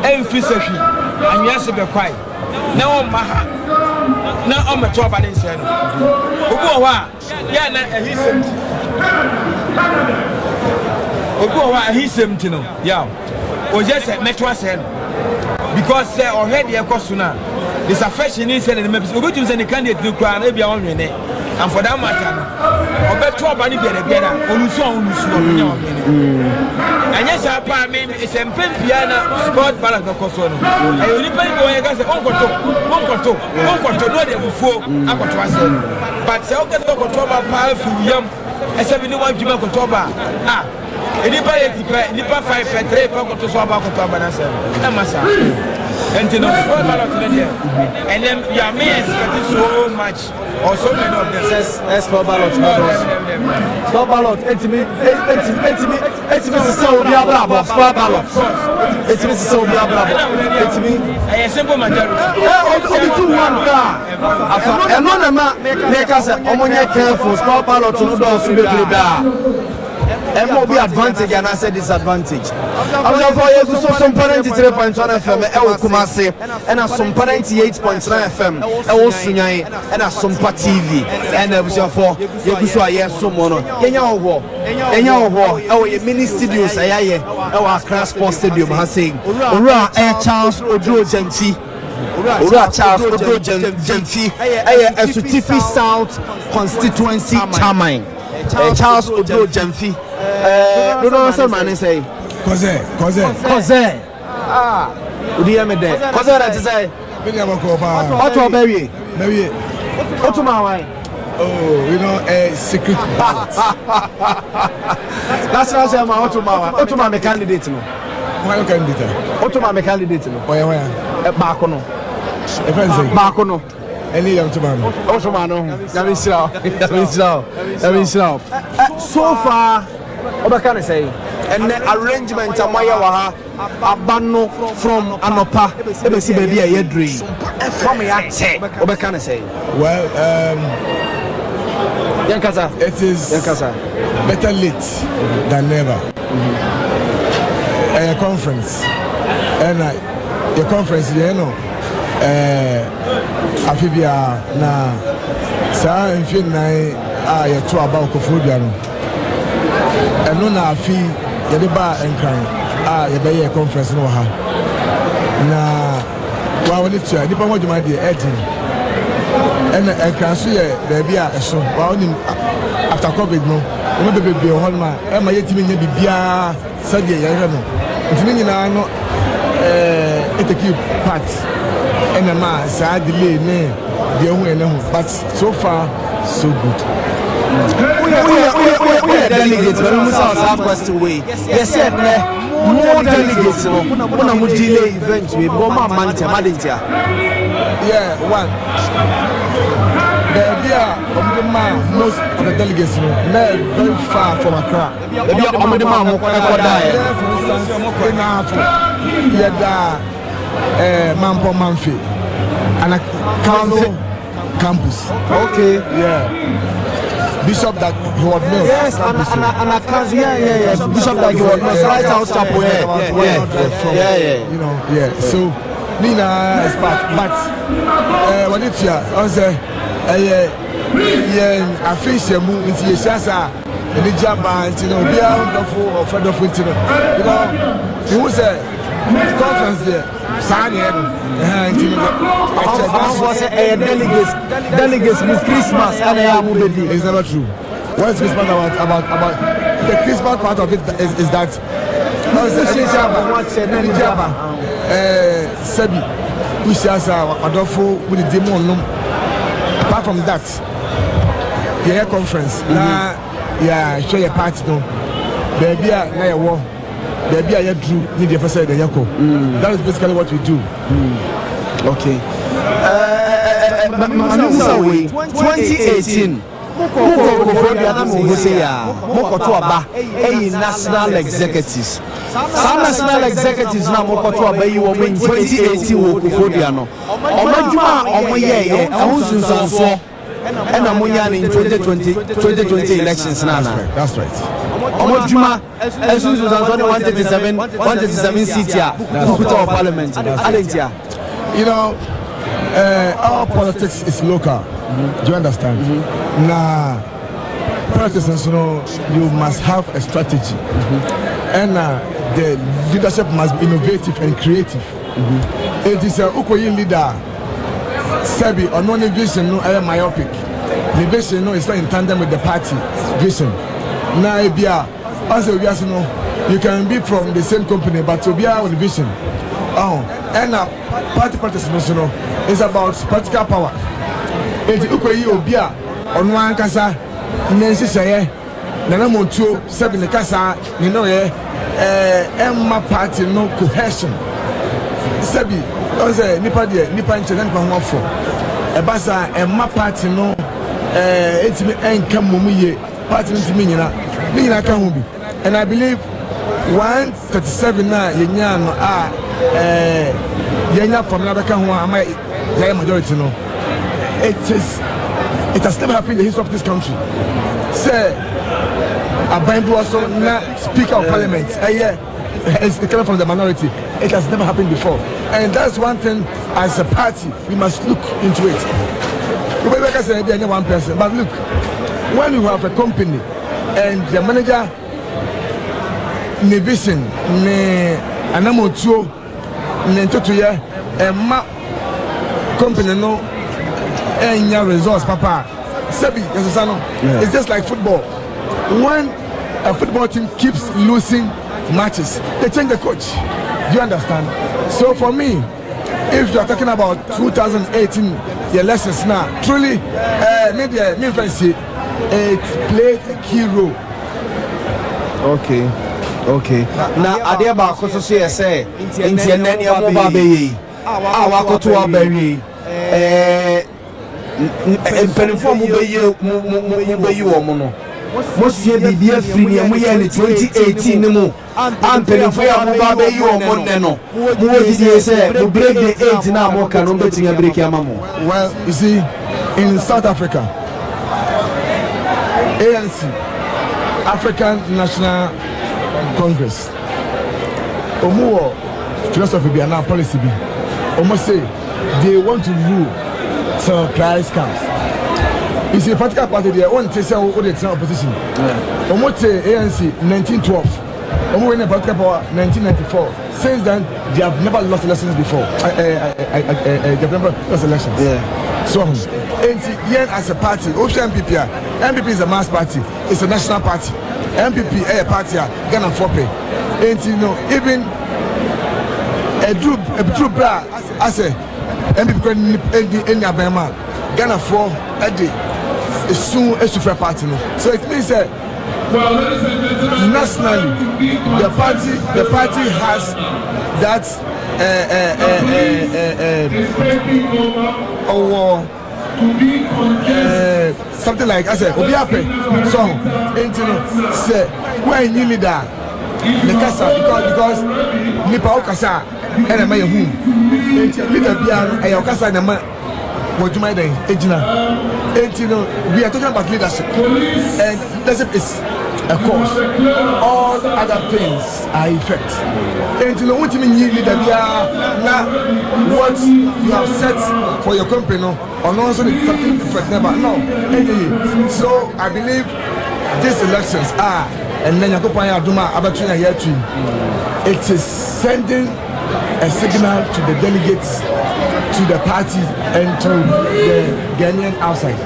Enfi Sefi, and Yasibe Kwai. Now Maha, now on my job and inside. Ogowa, Yana, he's 17. Yeah, or just a metro sen because already a cosuna. This affection is said in the members. We go to the candidate to cry, maybe on your name. And for that matter, Obeto Bani Berebiana, Oluson. And yes, I mean, it's a N.P.P sport balance of Cosono. And you depend on your guys, Uncle, no, they before Uncle. But so get to October, young, a 71 Jima October. Nipa 5 petre to Swaba October, and you know, sport ballot and then your men expect so much. Or so many of them. Sport ballot. Sport ballot. It's so bravo. Sport ballot. It's so bravo. It's me. A simple majority. Only 2-1 car. And one make us a careful. Sport ballot to do and will be advantage and I said disadvantage. I was for some parent 3.1 FM, Kumase, and some parent 8.9 FM, Sunyai, and a Sumpa TV, and I was for Yakuswa, yes, someone, Kenya war, our mini studios, our class sports stadium has saying, Ura Air Charles Ojo Genti. Ura Charles Ojo Genti, a Sutifi South constituency chairman. Charles Ojo Genti. Don't know what man say. Cause. Ah, would you hear me there? Cause that is say. What to bury? What to my Oh, you know, a secret ballot. That's why I say what to my candidate. Why candidate? What to my candidate? Where? Bakono. Bakono. Any young man. Also, man, so far, what can I say? And the arrangement of Mayawaha, Abano from Anopa, Ebesi baby, a dream. From what can I say? Well, Yankasa, it is better late than never. A conference, and a conference, you know. Afibia na saa mfi nan a yeto aba okofobia no eno na afi yede ba enkran a yebeye conference no ha na wa woni tua nipa mo djuma de edin ena enkran so ye da bia eso wa woni after covid no o me bebe ho ma e ma yetimi nya bibia sade ye hwe no ntimi nyina no eteki part NMA sad delay ne but so far so good. We are delegates, but we must have question way. Yes, more delegates. When we delay event, we more manager. Yeah, one. Most of the delegates very far from Accra. Mampo Manfi and a council campus. Okay. Yeah. Bishop that he was milk. Yes, and a council. Yeah. Bishop that he was milk. Right out chapel. Yeah. You know. Yeah. So Nina is part, but when it's here, I say, I fish a move into your shasa. And the job, you know, be out of or friend of it, you know. He was a conference there. Delegates with Christmas and it's never true. What is Christmas about the Christmas part of it is that Sebi who says Adolfo with the demon. Apart from that, the conference show your party no baby na your war. Baby, I drew need the person the yako. That is basically what we do. Okay. 2018. National executives. Some national executives now moko to aba yi wo in 2018 wo Kofodia no. Omajuma omoye ahunsunsanso and amonya in 2020 elections na. That's right. Omojuma ahunsunsanso 137 seats here to our parliament. You know, our politics is local. Do you understand? Nah, politics, you know, you must have a strategy, and the leadership must be innovative and creative. It is a Ukoyin leader, Sebi, or no vision, no myopic. The vision, no, is not in tandem with the party vision. Now, also, you can be from the same company, but to be our vision. And party politics, you know, is about political power. Eti ukoyi obia onu ankasa nensi seye nana montuo sebi ne kasa ni no ye emma party no cohesion sebi on say nipa nche nipa ho afo e basa emma party no etimi enka momuye party ntimi nyina ka ho bi. And I believe 137 na yenya no yenya from na beka ho ama ya majority no. It has never happened in the history of this country. Say, a Bible also not Speaker of Parliament. It's coming from the minority. It has never happened before, and that's one thing. As a party, we must look into it. You may say maybe one person, but look, when you have a company and the manager, ne vision, ne anamotuo, ne totuye, and company no. And your results, Papa. Sebi, it's just like football. When a football team keeps losing matches, they change the coach. Do you understand? So for me, if you are talking about 2018, the elections now, truly, media, me fancy, it played a key role. Okay. Now, Adia Bakoso say, in the Nany Ababe, our Koto Ababe, and Penform Mubayu or Mono. Monsieur Bibia Free, and we are in 2018 no more. And Penform Mubayu or Monano. What did you say? We break the age now, more can betting a break Yamamo. Well, you see, in South Africa, ANC, African National Congress, Omo philosophy be an policy be. Omo say they want to rule so price comes. You see, political party they want to say all the opposition. Omo say ANC 1912. Omo win the political power 1994. Since then they have never lost elections before. They have never lost elections. Yeah. So ANC as a party, N.P.P. N.P.P is a mass party. It's a national party. N.P.P a party Ghana for pay. And you know, even a true bra as a N.P.P in Abema Ghana for a day is soon a super party. So it means that nationally the party has that something like I said, Obiape. So, say when you leader, the casa because Nipa Okasa and a man who leader Bian and Okasa and a man. What you might we are talking about leadership, and leadership is a cause. All other things are effects. And you know what you mean, leader, now what you have set for your company, or not something different, never. No. So I believe these elections are, and then Yakopaya Duma Abatuna here too. It is sending a signal to the delegates, to the party, and to the Ghanaian outside.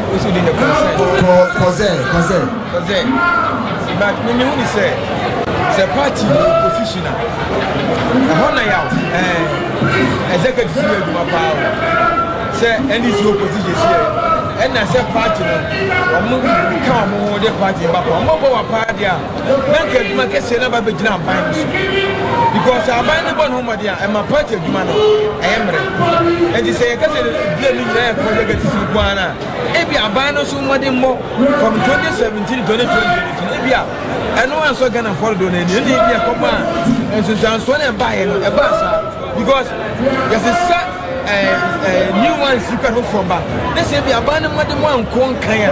What's in the Cause but when you say it's a party opposition, executive power, say any opposition here. And I said, party, come on, the party, but I'm a party. Make a say never be done by because I buy the one home there, and my party of man, I am ready. And you say, I can blame me there for the Guana. Maybe I buy no so much more from 2017 to 2020. Maybe I know I'm so gonna follow the India command, and so I'm so buy a bus because there's a new ones you can hope from back. They say we abandon what the one con kaya.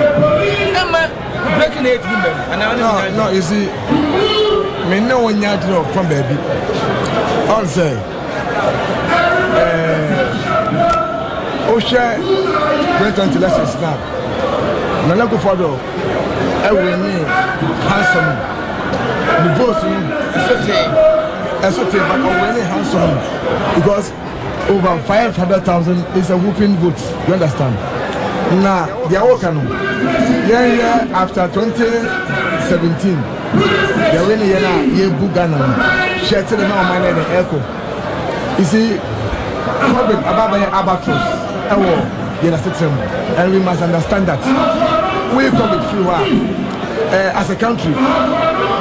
Emma breaking it and no, you see, me no one yard from baby. I'll say, Osha went on to lessons now. Nanaku Fado, I will need handsome. The vote is okay, but I will handsome because over 500,000 is a whooping vote. You understand? Now, they are working. Yeah, after 2017, they are winning here Bugana. Share to the man and the echo. You see, problem about the albatross. And we must understand that we come with free as a country.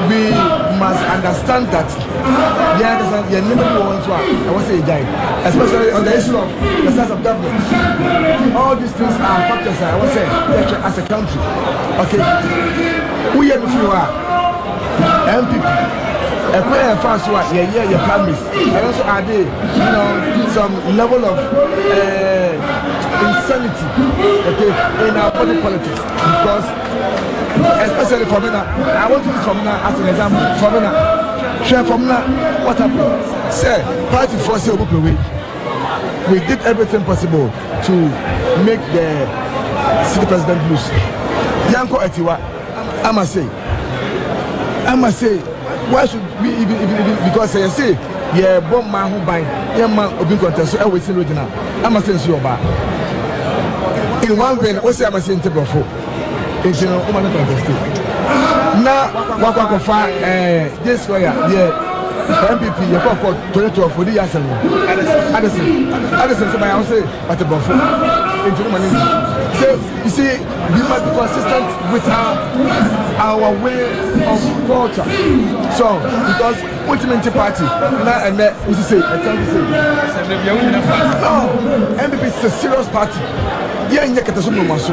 We must understand that the number one I want to say die, especially on the issue of the size of government. All these things are factors I want to say as a country. Okay, we are the few N.P.P. A prayer fast one, your promise. And also are they, some level of insanity, okay, in our public politics because. Especially for me now, I want to use from now as an example. For me now, share from now, what happened? Say, party for us, we did everything possible to make the city president lose. Yanko Etiwa, I must say, why should we even because you say, yeah, bomb man who buy, yeah, man, open contest, so I will see right now. I must say, you about in one way, what's I must say in table for. Now, what this way, yeah, N.P.P. you go for 2012 for the years ago. Addison, so I say, but the buffer. So you see, we must be consistent with our way of culture. So because ultimate party, and we say, no, N.P.P. is a serious party. Yeah, it doesn't belong to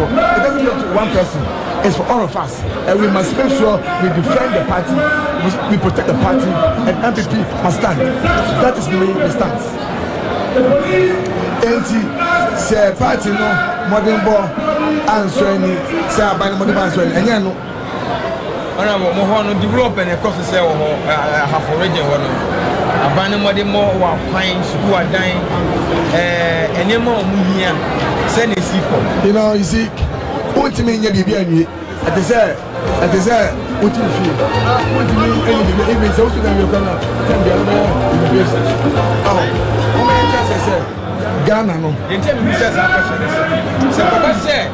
one person. It's for all of us, and we must make sure we defend the party, we protect the party, and N.P.P. must stand. That is the stance. Say party no modern ball answer any say about modern answer and you know. Honorable develop and across the cell half already one. Abandon modern more while pines who are dying. Any more here. Send a sequel. You know, you see, what you mean, you be at the say, what you feel. What you mean, even so, then you're gonna be in the business. Ghana no. You tell me says a question. So Papa said,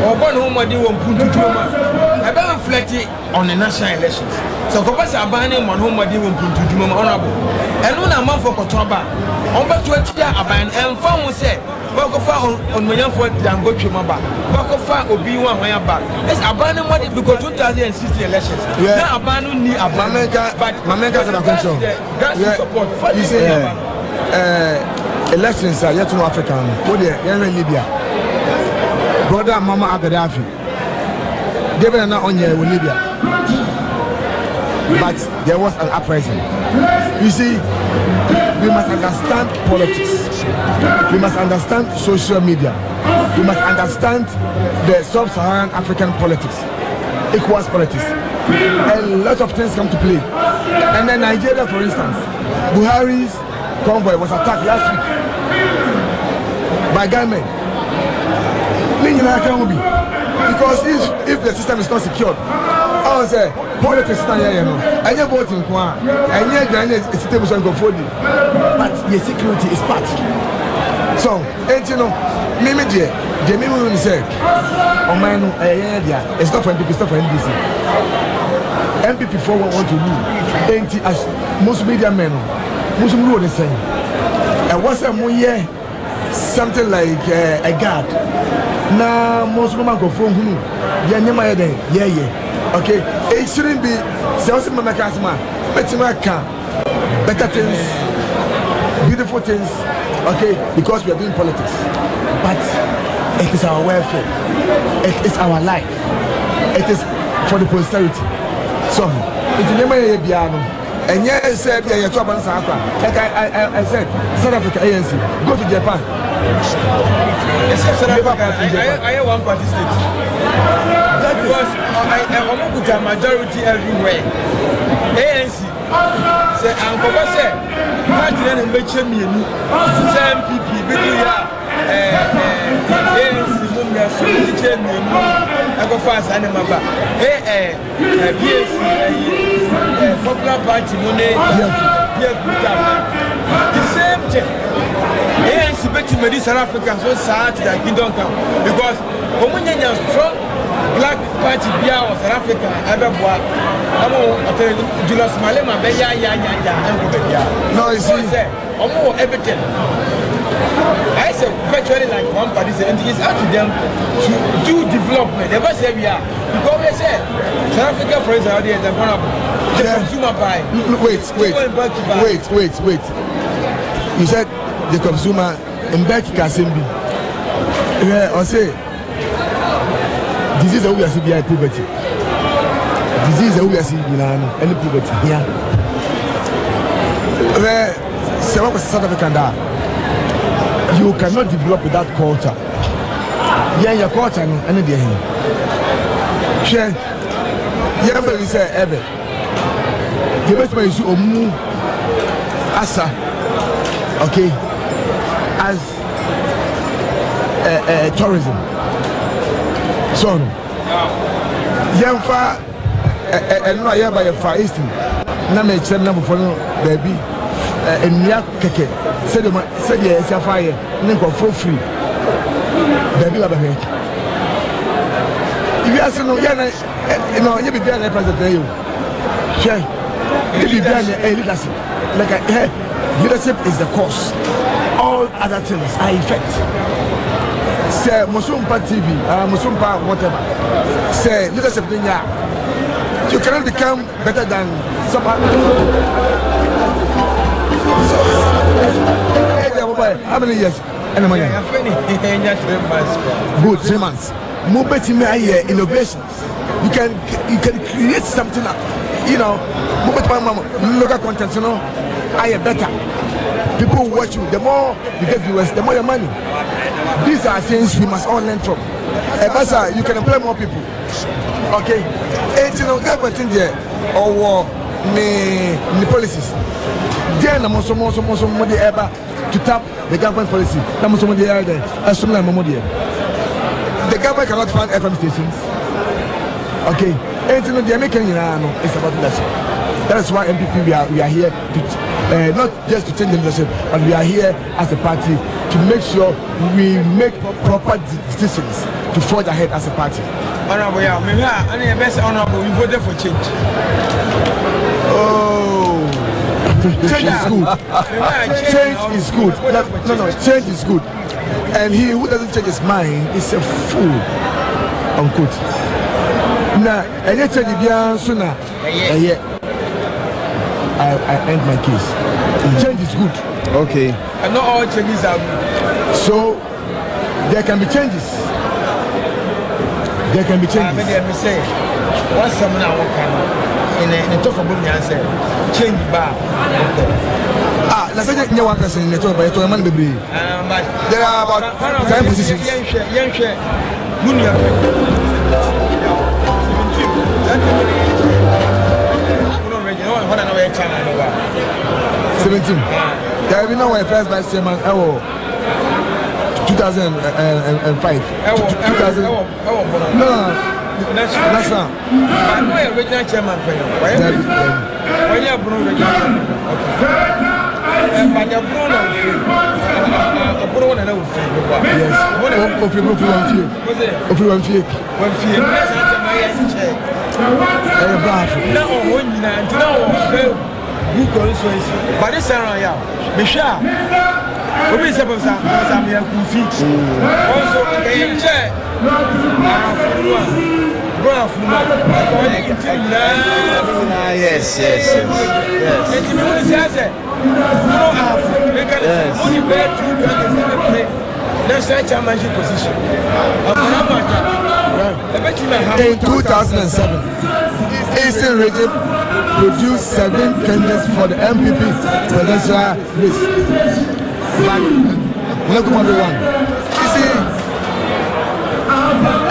or one home I do put to Juma. I better reflect on the national elections. So Papa said, abandoning one home I do put to Juma honorable. And when a month for Kotoba, on back to a year, aban and found was said, Bakofa on my young foot than go to Maba. Bakofa or B1 way back. Let's abandon what it because 2060 elections. Now abandon the Abameka, but Mameka can control. That's support. You say, elections are yet to Africa. What they are in Libya. Brother and Mama Gaddafi. They were not on here with Libya. But there was an uprising. You see, we must understand politics. We must understand social media. We must understand the sub-Saharan African politics, ECOWAS politics. A lot of things come to play. And then Nigeria, for instance, Buhari's convoy was attacked last week by gunmen. Because if the system is not secured, I would say politics is not here, you know. I never vote in Kwa. I never a situation go for it. But the security is part. So, and you know, Mimi J, Mimi will say, oh man, it's not for N.P.P, it's not for NBC. N.P.P 4 want to rule. And as most media men, Muslim rule the same. And what's a more year? Something like a guard. Now, most women go from who? Yeah. Okay, it shouldn't be selling my customer, better things, beautiful things, okay, because we are doing politics. But it is our welfare, it is our life, it is for the posterity. So, it's never a piano. And yes, said, yeah, you're trouble. Like I said, South Africa ANC, go to Japan. Except South Africa, I have one party state. Because I want to get a majority everywhere. ANC say, Uncle say, Martin and Mitchell, N.P.P, ANC, I go fast and I'm back. Popular Party money, the same thing. ANC betting many South Africans so sad that you don't come because when you have strong black party beer or South Africa, ever work. I'm Julius Malema, no, you see, almost everything. I say virtually like one party, and it's up to them to do development. They must say we are. Because they say South Africa, for example, is one of the consumer buy. Wait. You said the consumer in back Kasimbi. Yeah, I say disease that we are seeing poverty. Disease that we are seeing any poverty. Yeah. South Africa. You cannot develop without culture. Yeah, your culture and the share. Yeah, but we say ever. The best way is to move asa, okay, as tourism. So, young far and not here by a far eastern. Now, it's number for baby. And Nia Keke said yes, a fire, and for free. Baby, if you ask no, you know, you be there, I present you. Share, Leadership. Leadership is the cause. All other things are effect. Say Musumpa TV, Musumpa whatever. Say leadership you cannot become better than somebody. How many years? Good, 3 months. Innovations. You can create something up. Local content, I better. People watch you. The more you get viewers, the more your money. These are things we must all learn from. You can employ more people. Okay? Everything there or the policies. Then I'm also ever to tap the government policy. The government cannot fund FM stations. Okay? They are making it's about leadership. That is why N.P.P we are here to not just to change the leadership, but we are here as a party to make sure we make proper decisions to forge ahead as a party. Honorable, honorable, we voted for change. Oh, change is good. Change is good. No, change is good. And he who doesn't change his mind is a fool. Unquote. Now, I end my case. Change is good. Okay. And not all changes are good. So there can be changes. There can be changes. Let me say, what's someone I walk in a talk about me answer. Change bar. Let's say you want to say in the talk, but man be brave. There are about 10 positions. What another channel? 17. There will be no first vice chairman. 2005. 2000. No. That's not. I'm not a regional chairman. When you're Bruno, but you're Bruno, yes. But this around Michelle, we be supposed to have feet. Also, yes. Championship position. In 2007, Eastern Region produced 7 candidates for the N.P.P presidential race. Look at one. You see,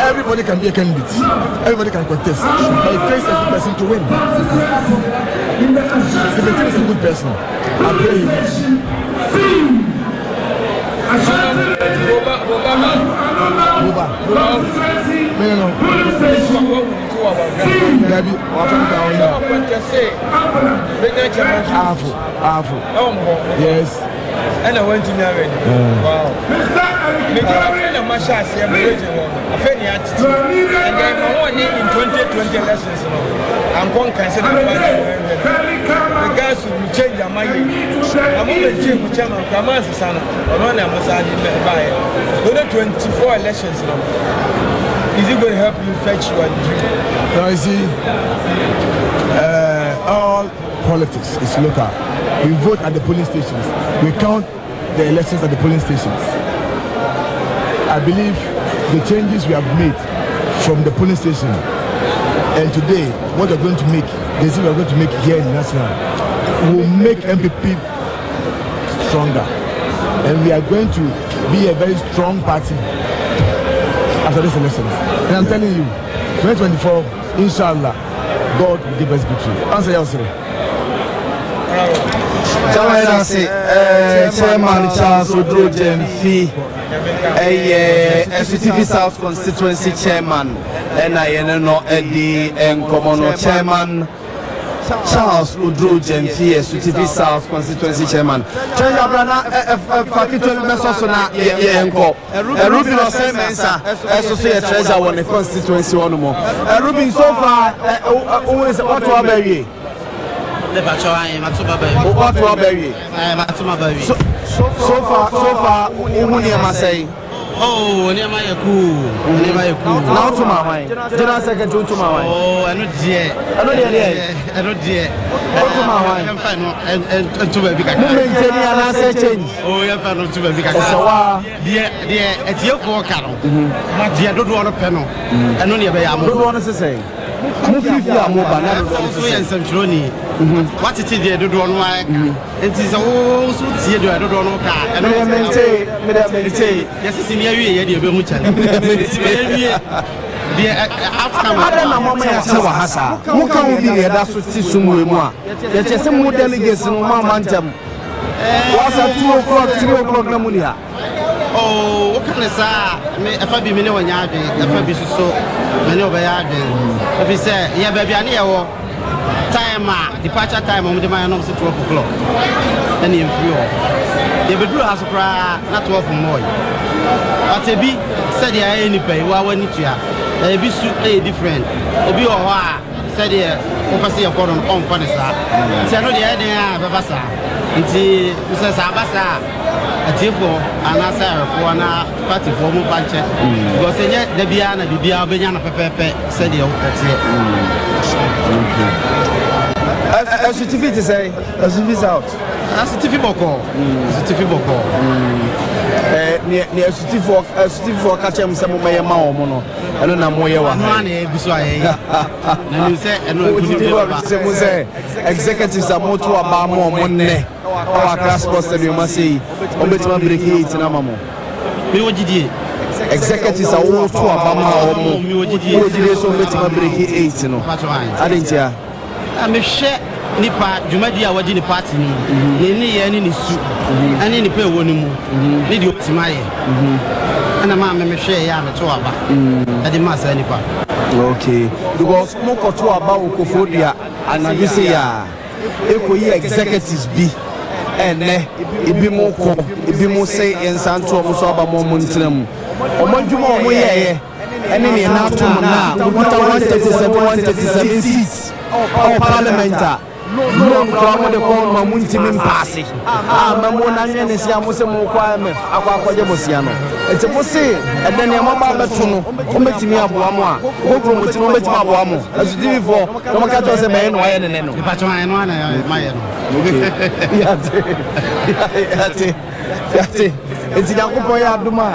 everybody can be a candidate. Everybody can contest. But it takes a good person to win. Seventeen is a good person. I pray he wins. Yes. And I went to marry. Wow. I and then in 2020 elections, I'm going to cancel the guys who change their mind. I'm going to change the chairman. I'm going to say, I'm 24 elections. Is it going to help you fetch your dream? No, you see, all politics is local. We vote at the polling stations. We count the elections at the polling stations. I believe the changes we have made from the polling station and today, what we're going to make, the things we're going to make here in National, will make N.P.P stronger. And we are going to be a very strong party after this election. And I'm telling you, 2024, inshallah, God will give us victory. Answer yourself. Chairman Charles Odro Jemfi, SCTV South Constituency Chairman, and I know Eddie and Commoner Chairman Charles Odro Jemfi, SCTV South Constituency Chairman. Chairman, Fakito Messosona, Yenko, Rubin or Semensa, Associate Treasure on the constituency one more. Rubin so far, who is what to What to Berry? So far, Uni am saying. Oh, near my cool. Now to my mind. General Secretary to my mind. Oh, I know dear. I know dear. To my mind. And to be big. Oh, you have to be big. So, dear, at your four cannon. My dear, don't want a panel. And only a don't want to say. What it is, they don't know why. It is all so dear, I don't know car. And I meditate. Yes, it's in your way, you're very much. The outcome of the moment, who can be there? That's what is more. There's just some more delegates in one month. What's at 2 o'clock, 3 o'clock, Namunia? Oh, what can I say? If I be many one yard, if I be so many over yard, if he said, yeah, baby, I need time, departure time, on the man of 12 o'clock. Then you feel they would do as a cry, not 12 more. But a be said, yeah, any pay, well, when it's here, a be suit a different. Obi or said, yeah, oversee a cordon on Panessa. Said, no, the idea, Babasa. Nti Mrs. Abasa atiefo anasa for na party for mu panche because enye da bia na bibia obenya na pepepe said you a certificate say a certificate out a certificate boko certificate boko near certificate catch him some my mama no eno na moye wa no na eguso aye na you say eno say executives are moto aba mo monne our transport stadium say obetima break it na mamo me wogidie executives are all to aba ma omo me wogidie so obetima break it no adentia me hwe nipa dwumadi a wadi ni party ni ni ye ni su ani nipa ewo ni mu ni di optimaye ana ma me hwe ya me to aba ade ma sa nipa okay because mo ko to aba okofodua anadu say ya ekoyi executives bi ene ibi mo ko ibi mo say ensanto mo so aba mo ntinam omodwuma o mo yeye ene ne na atom na mo 137 seats Parliamentary no come the call ma muntimi mpase mamo na nye ne sia mo se mo kwa me akwaje bosia no enti mo se ede ne mo ba beto no o metimi aboa mo a go promote mo metimi aboa mo asudi before no maka to se me no aye ne no ipa chwa no ana ma ye no yate enti yakopon ya aduma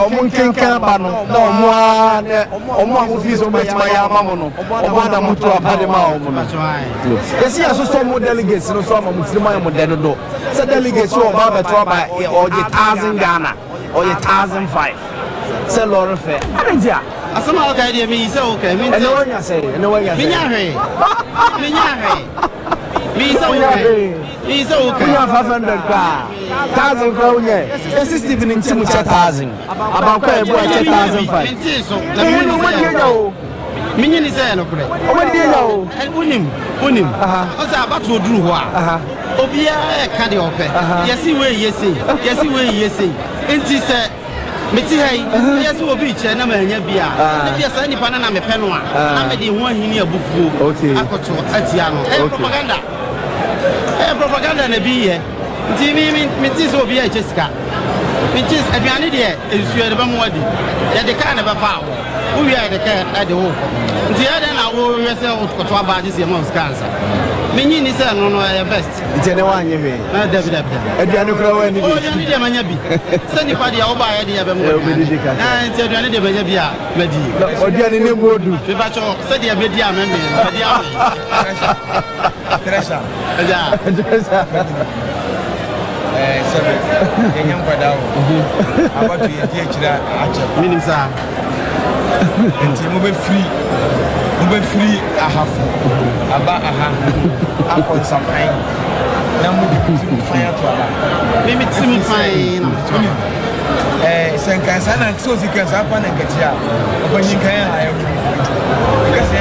omo nkenkan ba no na omo a mo fi so metimi ya ma mo no omo na mo to abade ma omo no yes yes so more delegates no so am muslima mo dedo do say delegates so ba beto ba or the 1000 Ghana or the 1005 say lord fair adentia asama okay dey me say okay me no one ya say me nya hwe me say okay me say okay we have 500 ka 1000 ka unye yes Stephen ntimu 1000 abakwa ebu 1005 me so na me no say minye ni say no kure o ma die yawo unim o say abatu oduru ho a obia e ka de ope yesi we yesi enti say meti hai yesi obi che na manya bia na bia say nipa na me pe no a na me de ho ahini abufuo akoto atia no propaganda na bi ye nti mi ti so obi e chesika mi ti aduane de ensuo de ba mo wadi ya de ka na ba fa wo wi ya de ka ade wo nti ya de na wo wese okoto aba ji se mo scansa minyi ni se no ya best nti ne wa anye hwe na David aduane kura wa ni bi aduane de manya bi se ni pa de ya wo ba ya de ya ba mo na nti aduane de manya bi a medi aduane ne modu fi ba cho se de ya medi a me medi a Teresa sebe enyam kwadawo abatu yedi akira ache minim sa enti mo be free ahafu aba aha akon sampai na mo di fire to aba mimi tim fine senkan sana so sikan apa na ngatia obanyin kan ayo kasi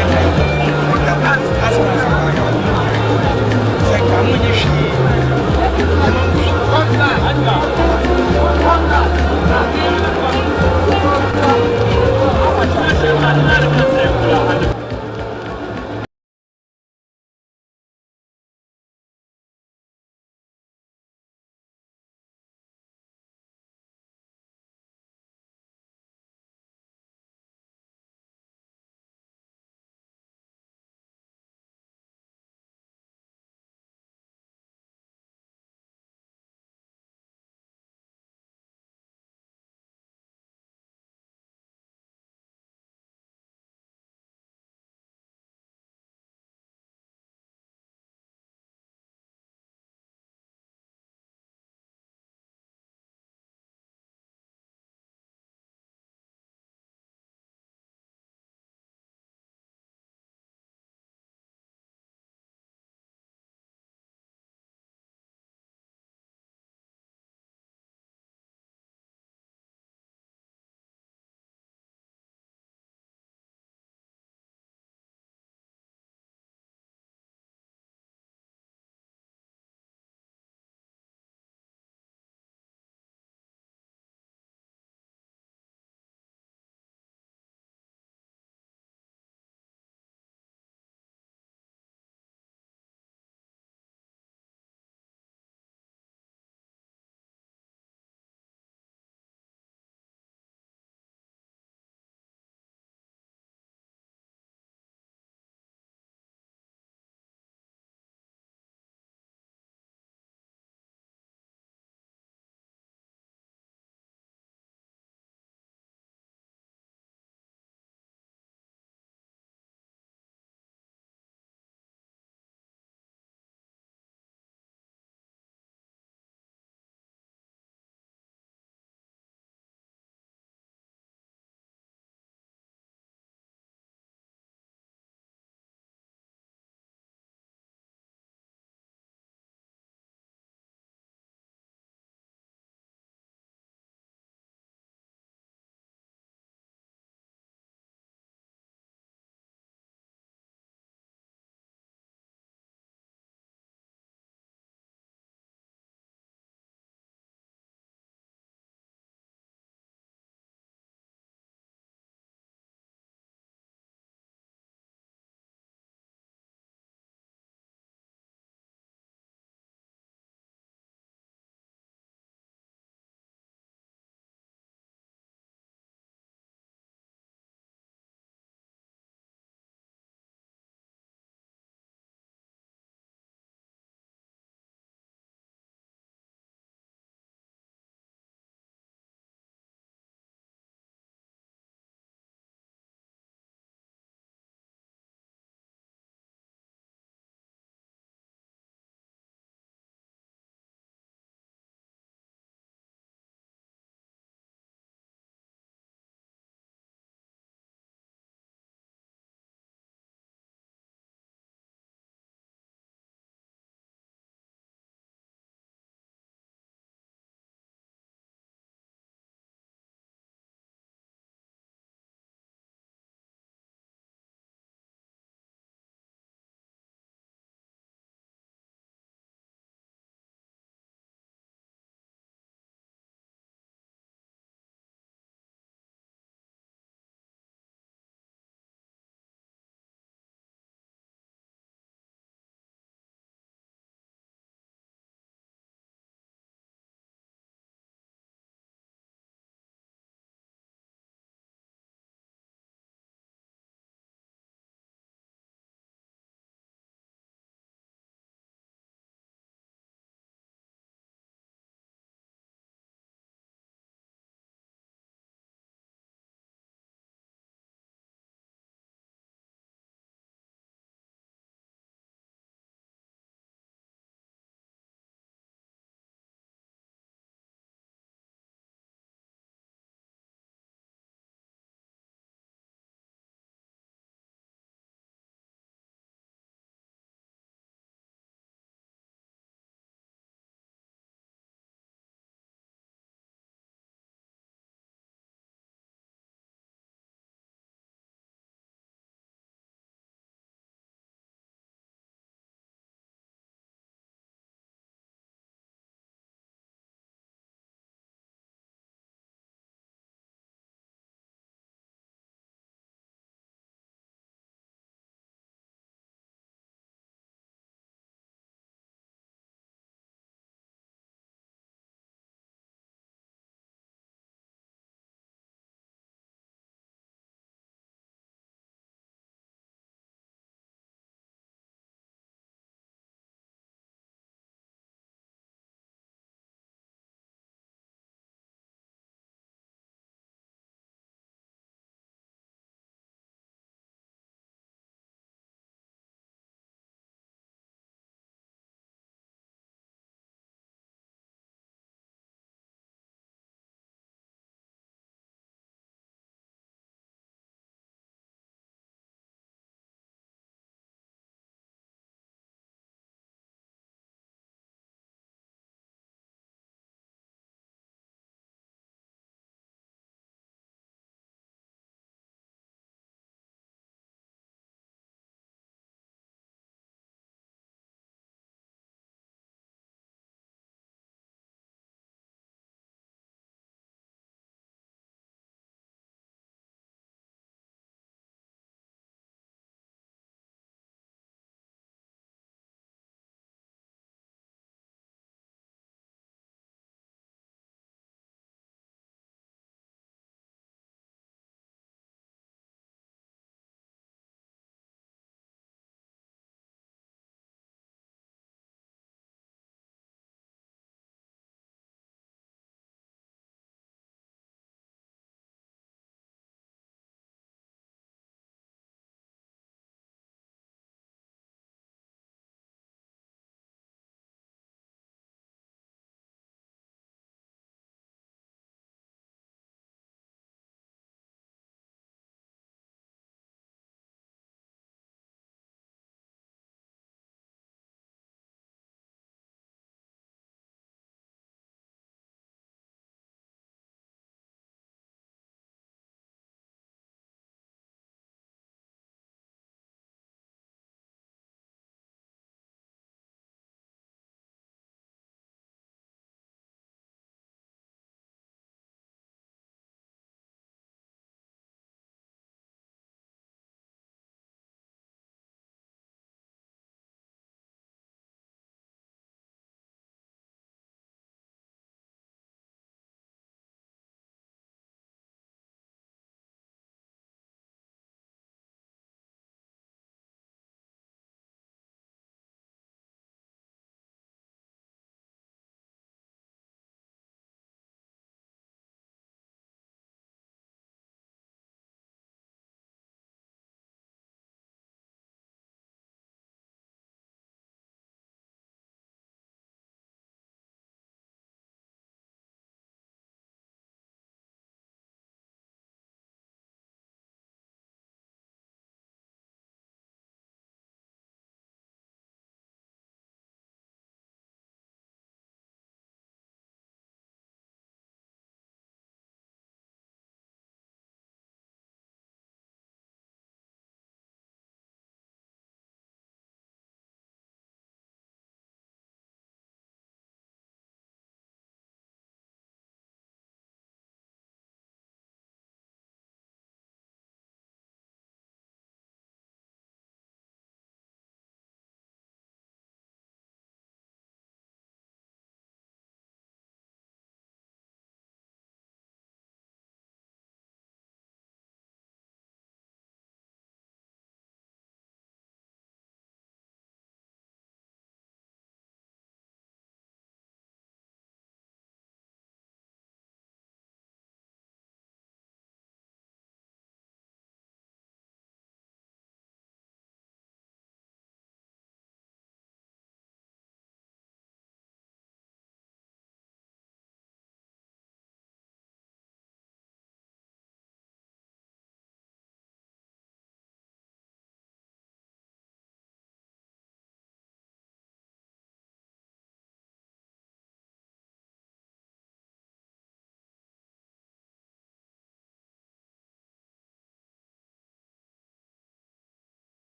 asma senkan mo ni shi